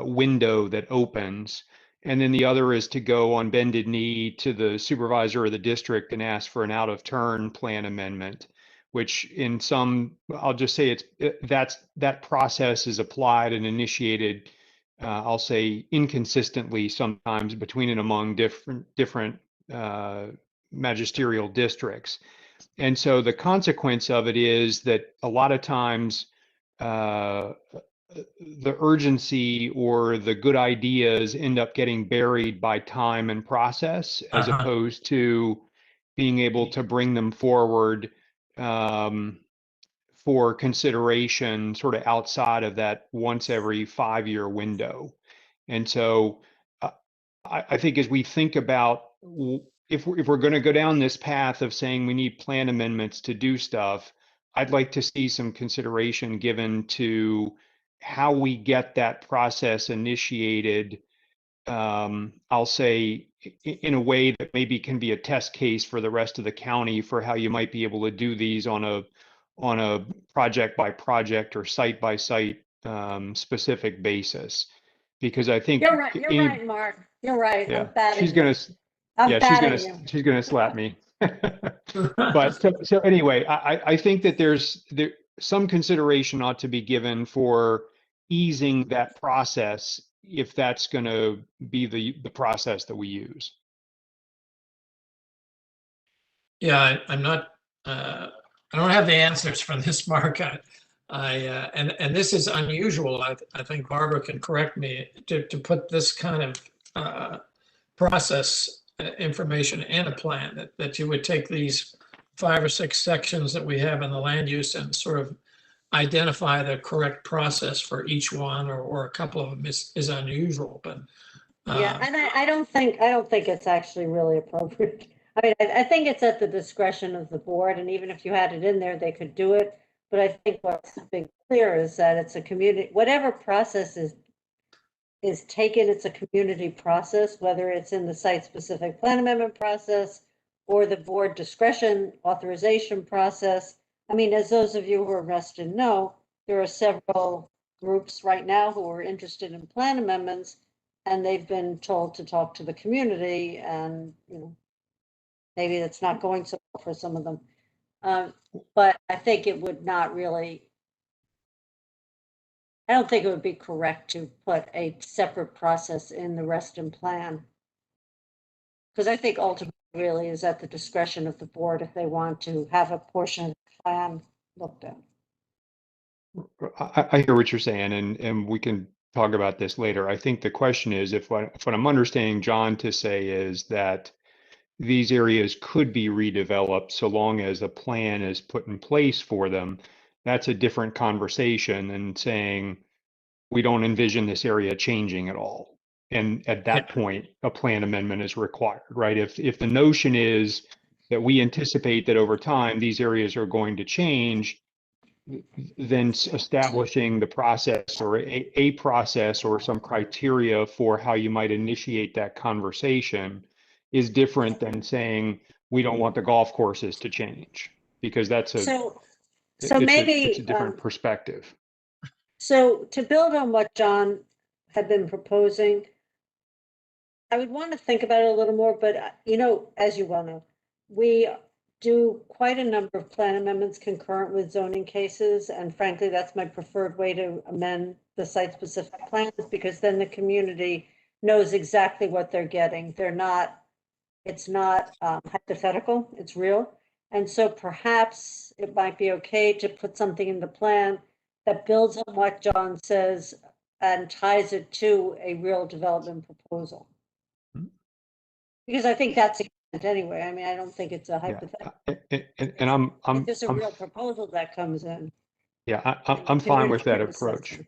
window that opens. And then the other is to go on bended knee to the supervisor of the district and ask for an out of turn plan amendment, which in some, I'll just say that process is applied and initiated, I'll say inconsistently sometimes between and among different magisterial districts. And so the consequence of it is that a lot of times the urgency or the good ideas end up getting buried by time and process, as opposed to being able to bring them forward for consideration sort of outside of that once every 5-year window. And so I think as we think about if we're going to go down this path of saying we need plan amendments to do stuff, I'd like to see some consideration given to how we get that process initiated, I'll say in a way that maybe can be a test case for the rest of the county for how you might be able to do these on a project by project or site by site specific basis. Because I think you're right, Mark. You're right. Yeah, I'm batting she's gonna. She's gonna slap me. But so anyway, I think that there's some consideration ought to be given for easing that process if that's going to be the process that we use. Yeah, I'm not. I don't have the answers for this, Mark. And this is unusual. I think Barbara can correct me to put this kind of process information in a plan that you would take these 5 or 6 sections that we have in the land use and sort of identify the correct process for each one or a couple of them is unusual. But yeah, and I don't think it's actually really appropriate. I mean, I think it's at the discretion of the board, and even if you had it in there, they could do it. But I think what's been clear is that it's a community, whatever process is taken, it's a community process, whether it's in the site-specific plan amendment process or the board discretion authorization process. I mean, as those of you who are Reston know, there are several groups right now who are interested in plan amendments, and they've been told to talk to the community, and maybe it's not going so well for some of them. But I think it would not really, I don't think it would be correct to put a separate process in the Reston plan. Because I think ultimately really is at the discretion of the board if they want to have a portion of the plan looked at. I hear what you're saying, and we can talk about this later. I think the question is, if what I'm understanding John to say is that these areas could be redeveloped so long as a plan is put in place for them. That's a different conversation than saying we don't envision this area changing at all. And at that point, a plan amendment is required, right? If the notion is that we anticipate that over time these areas are going to change, then establishing the process or a process or some criteria for how you might initiate that conversation is different than saying we don't want the golf courses to change, because that's So it's maybe a different perspective. So to build on what John had been proposing, I would want to think about it a little more, but as you well know, we do quite a number of plan amendments concurrent with zoning cases. And frankly, that's my preferred way to amend the site-specific plans, because then the community knows exactly what they're getting. It's not hypothetical, it's real. And so perhaps it might be okay to put something in the plan that builds on what John says and ties it to a real development proposal. Because I think that's it anyway. I mean, I don't think it's a hypothetical. And I'm It's just a real proposal that comes in. Yeah, I'm fine with that approach.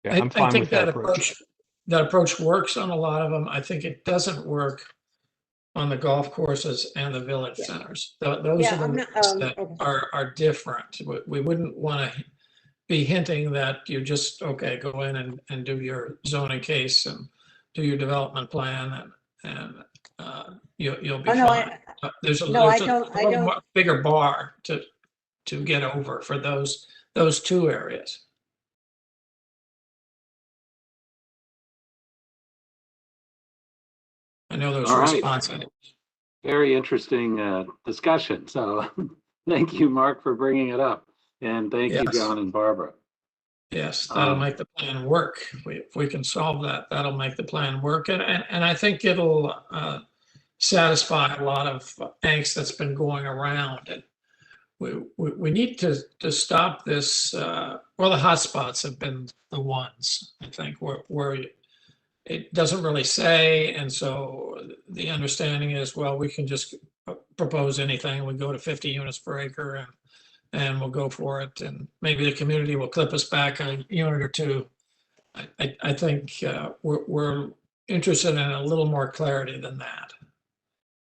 Yeah, I'm fine with that approach. That approach works on a lot of them. I think it doesn't work on the golf courses and the village centers. Those are the ones that are different. We wouldn't want to be hinting that you just, go in and do your zoning case and do your development plan and you'll be fine. There's a bigger bar to get over for those two areas. I know those responses. Very interesting discussion. So thank you, Mark, for bringing it up. And thank you, John and Barbara. Yes, that'll make the plan work. If we can solve that, that'll make the plan work. And I think it'll satisfy a lot of angst that's been going around. And we need to stop this. The hotspots have been the ones, I think, where it doesn't really say. And so the understanding is, well, we can just propose anything. We go to 50 units per acre and we'll go for it. And maybe the community will clip us back a unit or two. I think we're interested in a little more clarity than that.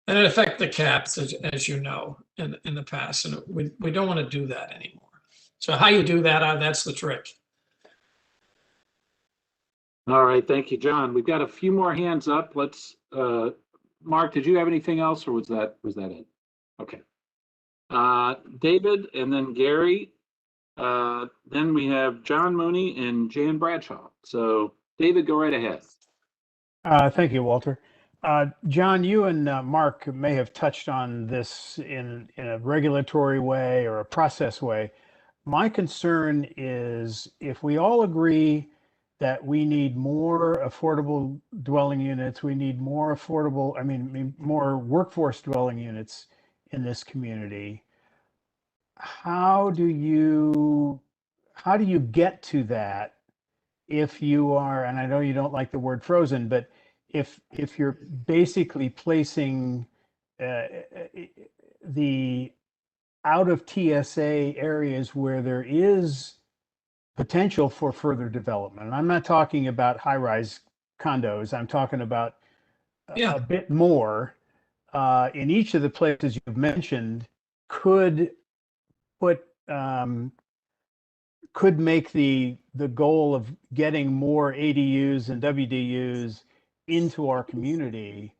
And it affects the caps, as you know, in the past. And we don't want to do that anymore. So how you do that, that's the trick. All right, thank you, John. We've got a few more hands up. Let's, Mark, did you have anything else, or was that it? Okay. David, and then Gary. Then we have John Mooney and Jan Bradshaw. So David, go right ahead. Thank you, Walter. John, you and Mark may have touched on this in a regulatory way or a process way. My concern is if we all agree that we need more affordable dwelling units, we need more more workforce dwelling units in this community. How do you get to that if you are, and I know you don't like the word frozen, but if you're basically placing the out of TSA areas where there is potential for further development. And I'm not talking about high-rise condos. I'm talking about a bit more in each of the places you've mentioned could make the goal of getting more ADUs and WDUs into our community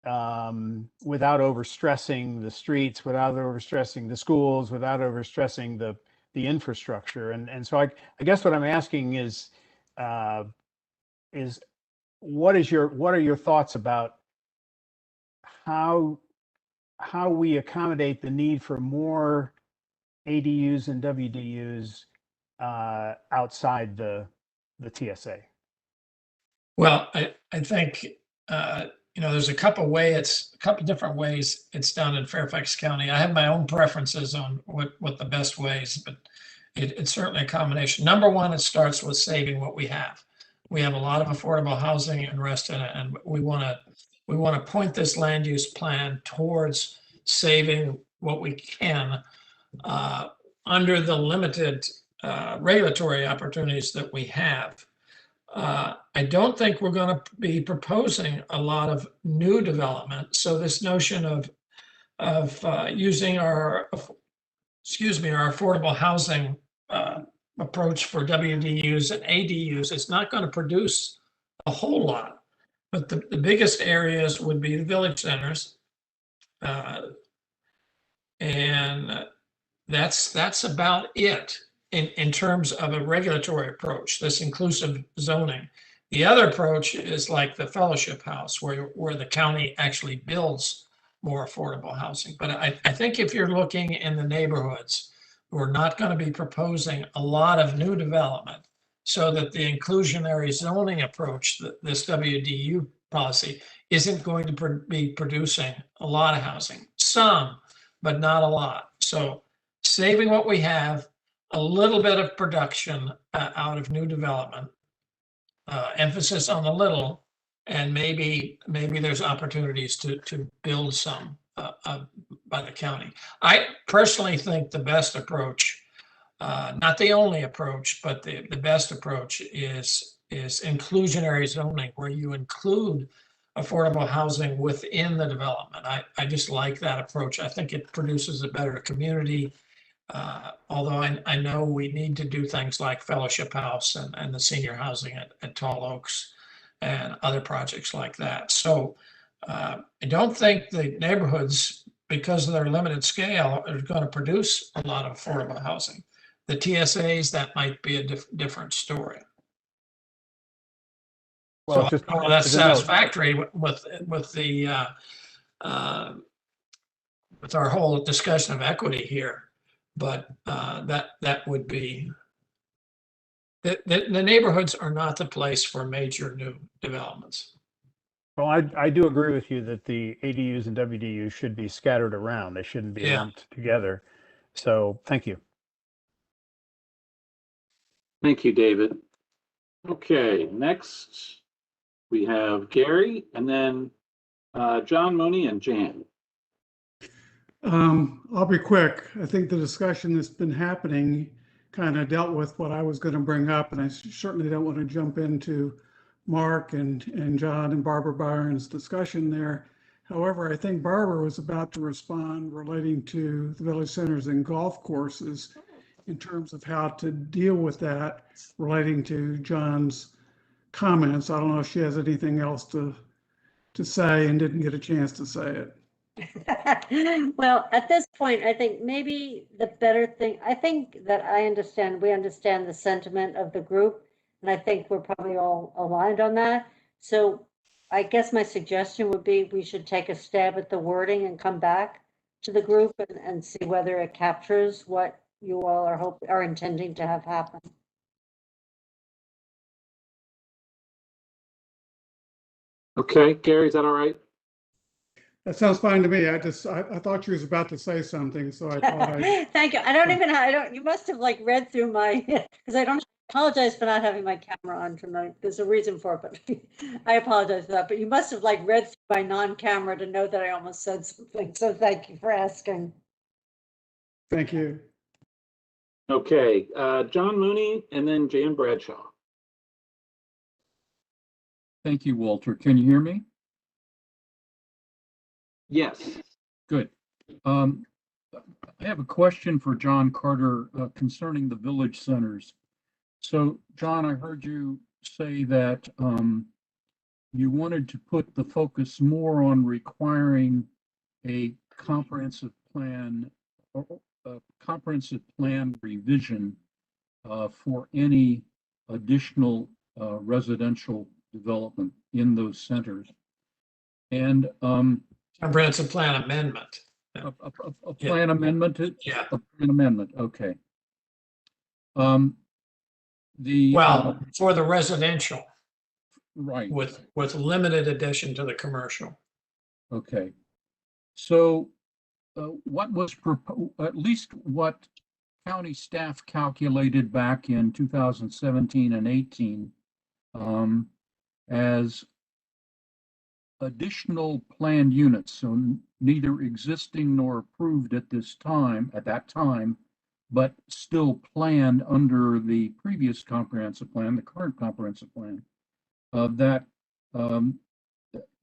without overstressing the streets, without overstressing the schools, without overstressing the infrastructure. And so I guess what I'm asking is what are your thoughts about how we accommodate the need for more ADUs and WDUs outside the TSA? Well, I think there's a couple different ways it's done in Fairfax County. I have my own preferences on what the best ways, but it's certainly a combination. Number one, it starts with saving what we have. We have a lot of affordable housing in Reston, and we want we want to point this land use plan towards saving what we can under the limited regulatory opportunities that we have. I don't think we're going to be proposing a lot of new development. So this notion of using our affordable housing approach for WDUs and ADUs is not going to produce a whole lot. But the biggest areas would be the village centers. And that's about it in terms of a regulatory approach, this inclusive zoning. The other approach is like the fellowship house where the county actually builds more affordable housing. But I think if you're looking in the neighborhoods, we're not going to be proposing a lot of new development, so that the inclusionary zoning approach, this WDU policy, isn't going to be producing a lot of housing. Some, but not a lot. So saving what we have, a little bit of production out of new development, emphasis on the little, and maybe there's opportunities to build some by the county. I personally think the best approach, not the only approach, but the best approach is inclusionary zoning, where you include affordable housing within the development. I just like that approach. I think it produces a better community. Although I know we need to do things like Fellowship House and the senior housing at Tall Oaks and other projects like that. So I don't think the neighborhoods, because of their limited scale, are going to produce a lot of affordable housing. The TSAs, that might be a different story. Well, So just I don't know that's as a note. satisfactory with our whole discussion of equity here, but that would be the neighborhoods are not the place for major new developments. Well, I do agree with you that the ADUs and WDUs should be scattered around. They shouldn't be lumped together. So thank you. Thank you, David. Okay, next we have Gary, and then John Mooney and Jan. I'll be quick. I think the discussion that's been happening kind of dealt with what I was going to bring up, and I certainly don't want to jump into Mark and John and Barbara Byron's discussion there. However, I think Barbara was about to respond relating to the village centers and golf courses in terms of how to deal with that relating to John's comments. I don't know if she has anything else to say and didn't get a chance to say it. Well, at this point, I think maybe the better thing, I think that we understand the sentiment of the group, and I think we're probably all aligned on that. So I guess my suggestion would be we should take a stab at the wording and come back to the group and see whether it captures what you all are intending to have happen. Okay, Gary, is that all right? That sounds fine to me. I thought you was about to say something, so I thought Thank you. You must have like read through my, because I apologize for not having my camera on tonight. There's a reason for it, but I apologize for that. But you must have like read through my non-camera to know that I almost said something. So thank you for asking. Thank you. Okay, John Mooney and then Jan Bradshaw. Thank you, Walter. Can you hear me? Yes. Good. I have a question for John Carter concerning the village centers. So, John, I heard you say that you wanted to put the focus more on requiring a comprehensive plan or a comprehensive plan revision for any additional residential development in those centers. And comprehensive plan amendment. A plan amendment? Yeah. A plan amendment, okay. For the residential. Right. With limited addition to the commercial. Okay. So what was proposed, at least what county staff calculated back in 2017 and 18 as additional planned units, so neither existing nor approved at that time, but still planned under the previous comprehensive plan, the current comprehensive plan, that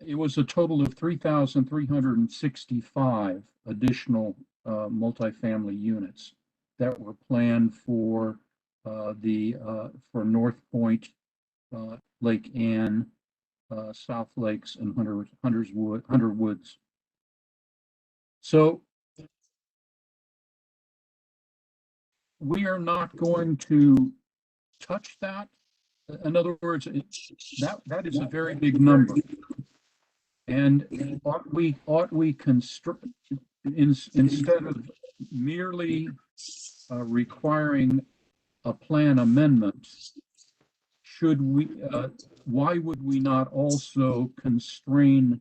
it was a total of 3,365 additional multifamily units that were planned for for North Point, Lake Ann, South Lakes, and Hunter Woods. So we are not going to touch that. In other words, that is a very big number. And ought we construct, instead of merely requiring a plan amendment, why would we not also constrain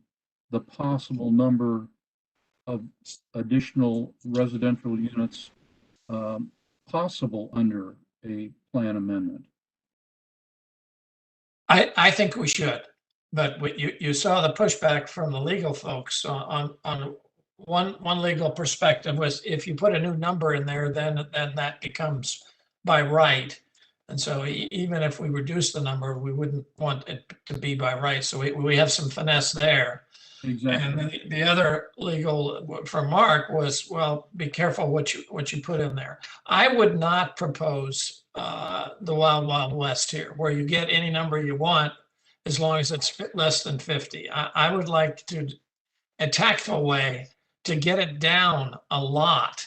the possible number of additional residential units possible under a plan amendment? I think we should, but you saw the pushback from the legal folks on one legal perspective was if you put a new number in there, then that becomes by right. And so even if we reduce the number, we wouldn't want it to be by right. So we have some finesse there. Exactly. And the other legal from Mark was, well, be careful what you put in there. I would not propose the Wild Wild West here, where you get any number you want as long as it's less than 50. I would like to, a tactful way to get it down a lot.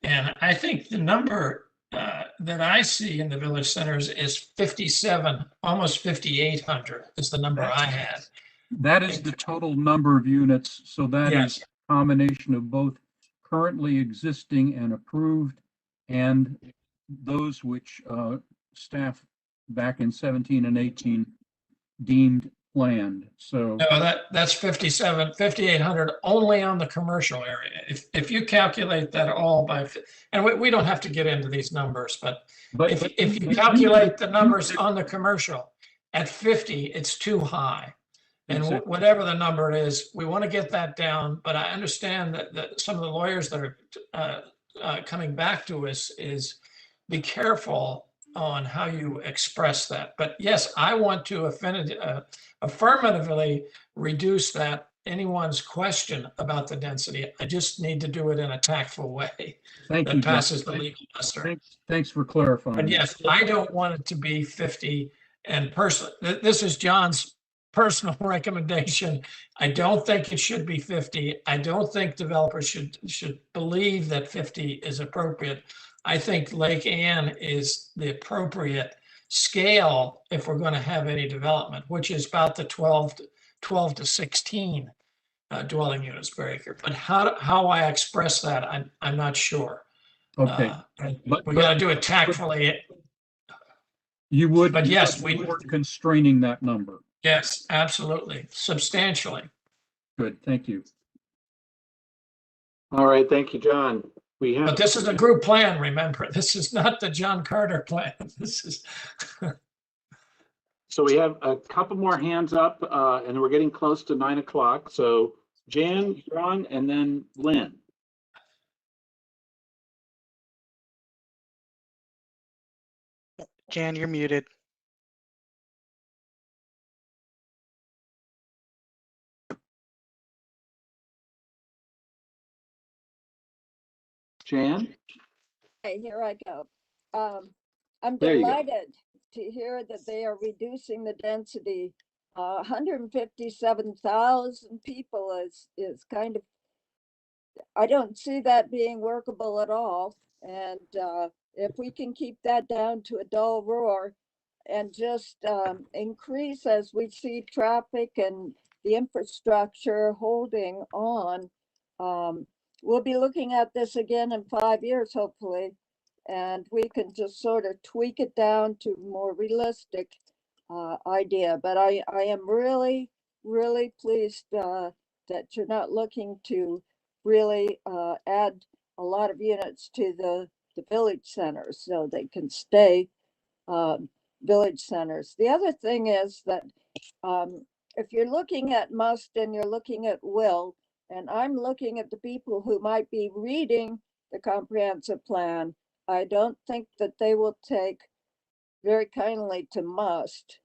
And I think the number that I see in the village centers is 57, almost 5,800 is the number I had. That is the total number of units. So that Yes. is a combination of both currently existing and approved and those which staff back in 17 and 18 deemed planned. So No, that's 5,800 only on the commercial area. If you calculate that all by, and we don't have to get into these numbers, but if you calculate the numbers on the commercial at 50, it's too high. And whatever the number is, we want to get that down. But I understand that some of the lawyers that are coming back to us is be careful on how you express that. But yes, I want to affirmatively reduce that anyone's question about the density. I just need to do it in a tactful way. Thank that you, John. passes the legal muster. Thanks for clarifying. But yes, I don't want it to be 50. And personally, this is John's personal recommendation. I don't think it should be 50. I don't think developers should believe that 50 is appropriate. I think Lake Ann is the appropriate scale if we're going to have any development, which is about the 12 to 16 dwelling units per acre. But how I express that, I'm not sure. Okay. But we got to do it tactfully. You would, but yes, we were constraining that number. Yes, absolutely, substantially. Good, thank you. All right, thank you, John. But this is a group plan, remember. This is not the John Carter plan. This is. So we have a couple more hands up, and we're getting close to 9 o'clock. So Jan, John, and then Lynn. Jan, you're muted. Jan? Hey, here I go. I'm There you go. delighted to hear that they are reducing the density. 157,000 people is kind of, I don't see that being workable at all. And if we can keep that down to a dull roar and just increase as we see traffic and the infrastructure holding on, we'll be looking at this again in 5 years, hopefully, and we can just sort of tweak it down to more realistic idea. But I am really, really pleased that you're not looking to really add a lot of units to the village centers so they can stay village centers. The other thing is that if you're looking at must and you're looking at will, and I'm looking at the people who might be reading the comprehensive plan, I don't think that they will take very kindly to must.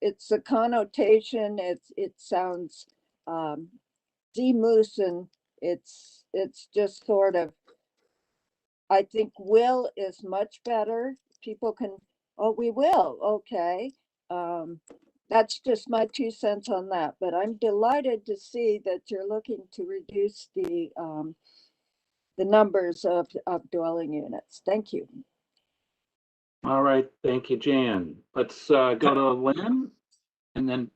It's a connotation. It sounds demoose, and it's just sort of. I think will is much better. People can, oh, we will, okay. That's just my 2 cents on that. But I'm delighted to see that you're looking to reduce the numbers of dwelling units. Thank you. All right, thank you, Jan. Let's go to Lynn, and then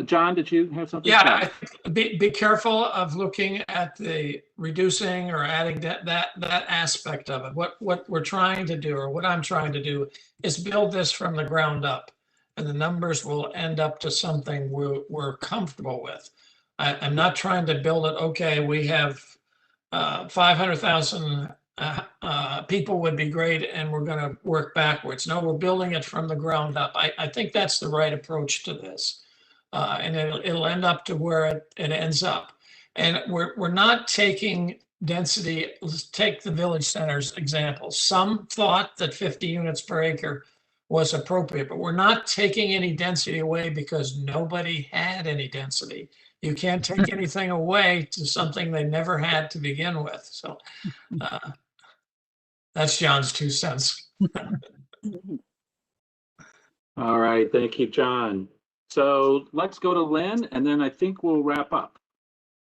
John, did you have something? Yeah, be careful of looking at the reducing or adding that aspect of it. What we're trying to do, or what I'm trying to do, is build this from the ground up, and the numbers will end up to something we're comfortable with. I'm not trying to build it. Okay, we have 500,000 people would be great, and we're going to work backwards. No, we're building it from the ground up. I think that's the right approach to this. And it'll end up to where it ends up. And we're not taking density. Let's take the village centers example. Some thought that 50 units per acre was appropriate, but we're not taking any density away because nobody had any density. You can't take anything away to something they never had to begin with. So that's John's 2 cents. All right, thank you, John. So let's go to Lynn, and then I think we'll wrap up.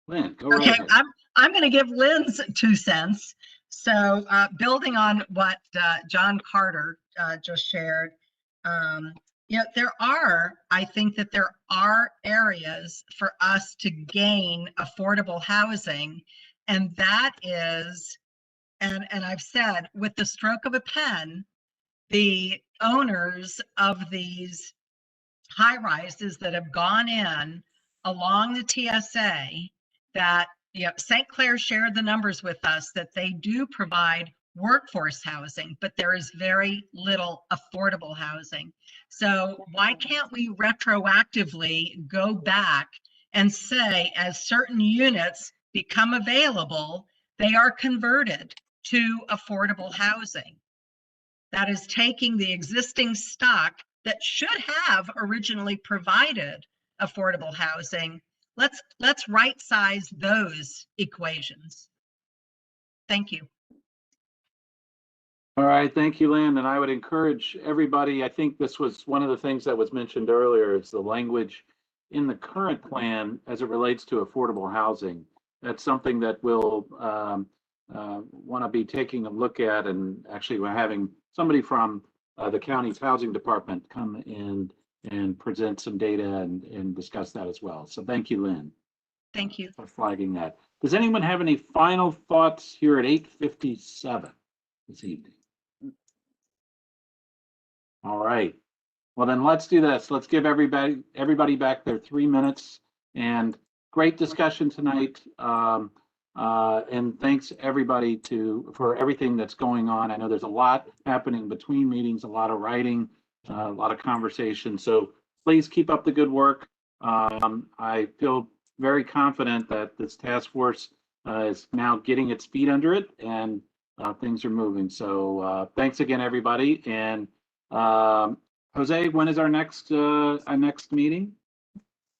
Lynn, go right ahead. I'm going to give Lynn's 2 cents. So building on what John Carter just shared, I think that there are areas for us to gain affordable housing, and that is, and I've said, with the stroke of a pen, the owners of these high rises that have gone in along the TSA, that St. Clair shared the numbers with us that they do provide workforce housing, but there is very little affordable housing. So why can't we retroactively go back and say, as certain units become available, they are converted to affordable housing? That is taking the existing stock that should have originally provided affordable housing. Let's right size those equations. Thank you. All right, thank you, Lynn. And I would encourage everybody, I think this was one of the things that was mentioned earlier, is the language in the current plan as it relates to affordable housing. That's something that we'll want to be taking a look at, and actually we're having somebody from the county's housing department come in and present some data and discuss that as well. So thank you, Lynn. Thank you for flagging that. Does anyone have any final thoughts here at 8:57 this evening? All right. Well, then let's do this. Let's give everybody back their 3 minutes. And great discussion tonight. And thanks everybody for everything that's going on. I know there's a lot happening between meetings, a lot of writing, a lot of conversation. So please keep up the good work. I feel very confident that this task force is now getting its feet under it, and things are moving. So thanks again, everybody. And Jose, when is our next meeting?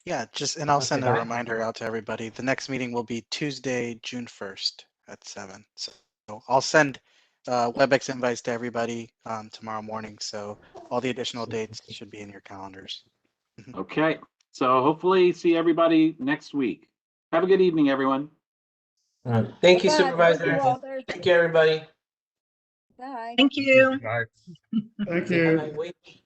Yeah, and I'll send a reminder out to everybody. The next meeting will be Tuesday, June 1st at 7. So I'll send WebEx invites to everybody tomorrow morning. So all the additional dates should be in your calendars. Okay. So hopefully see everybody next week. Have a good evening, everyone. Thank you, Supervisor. Thank you, everybody. Bye. Thank you. Thank you. Have a good week.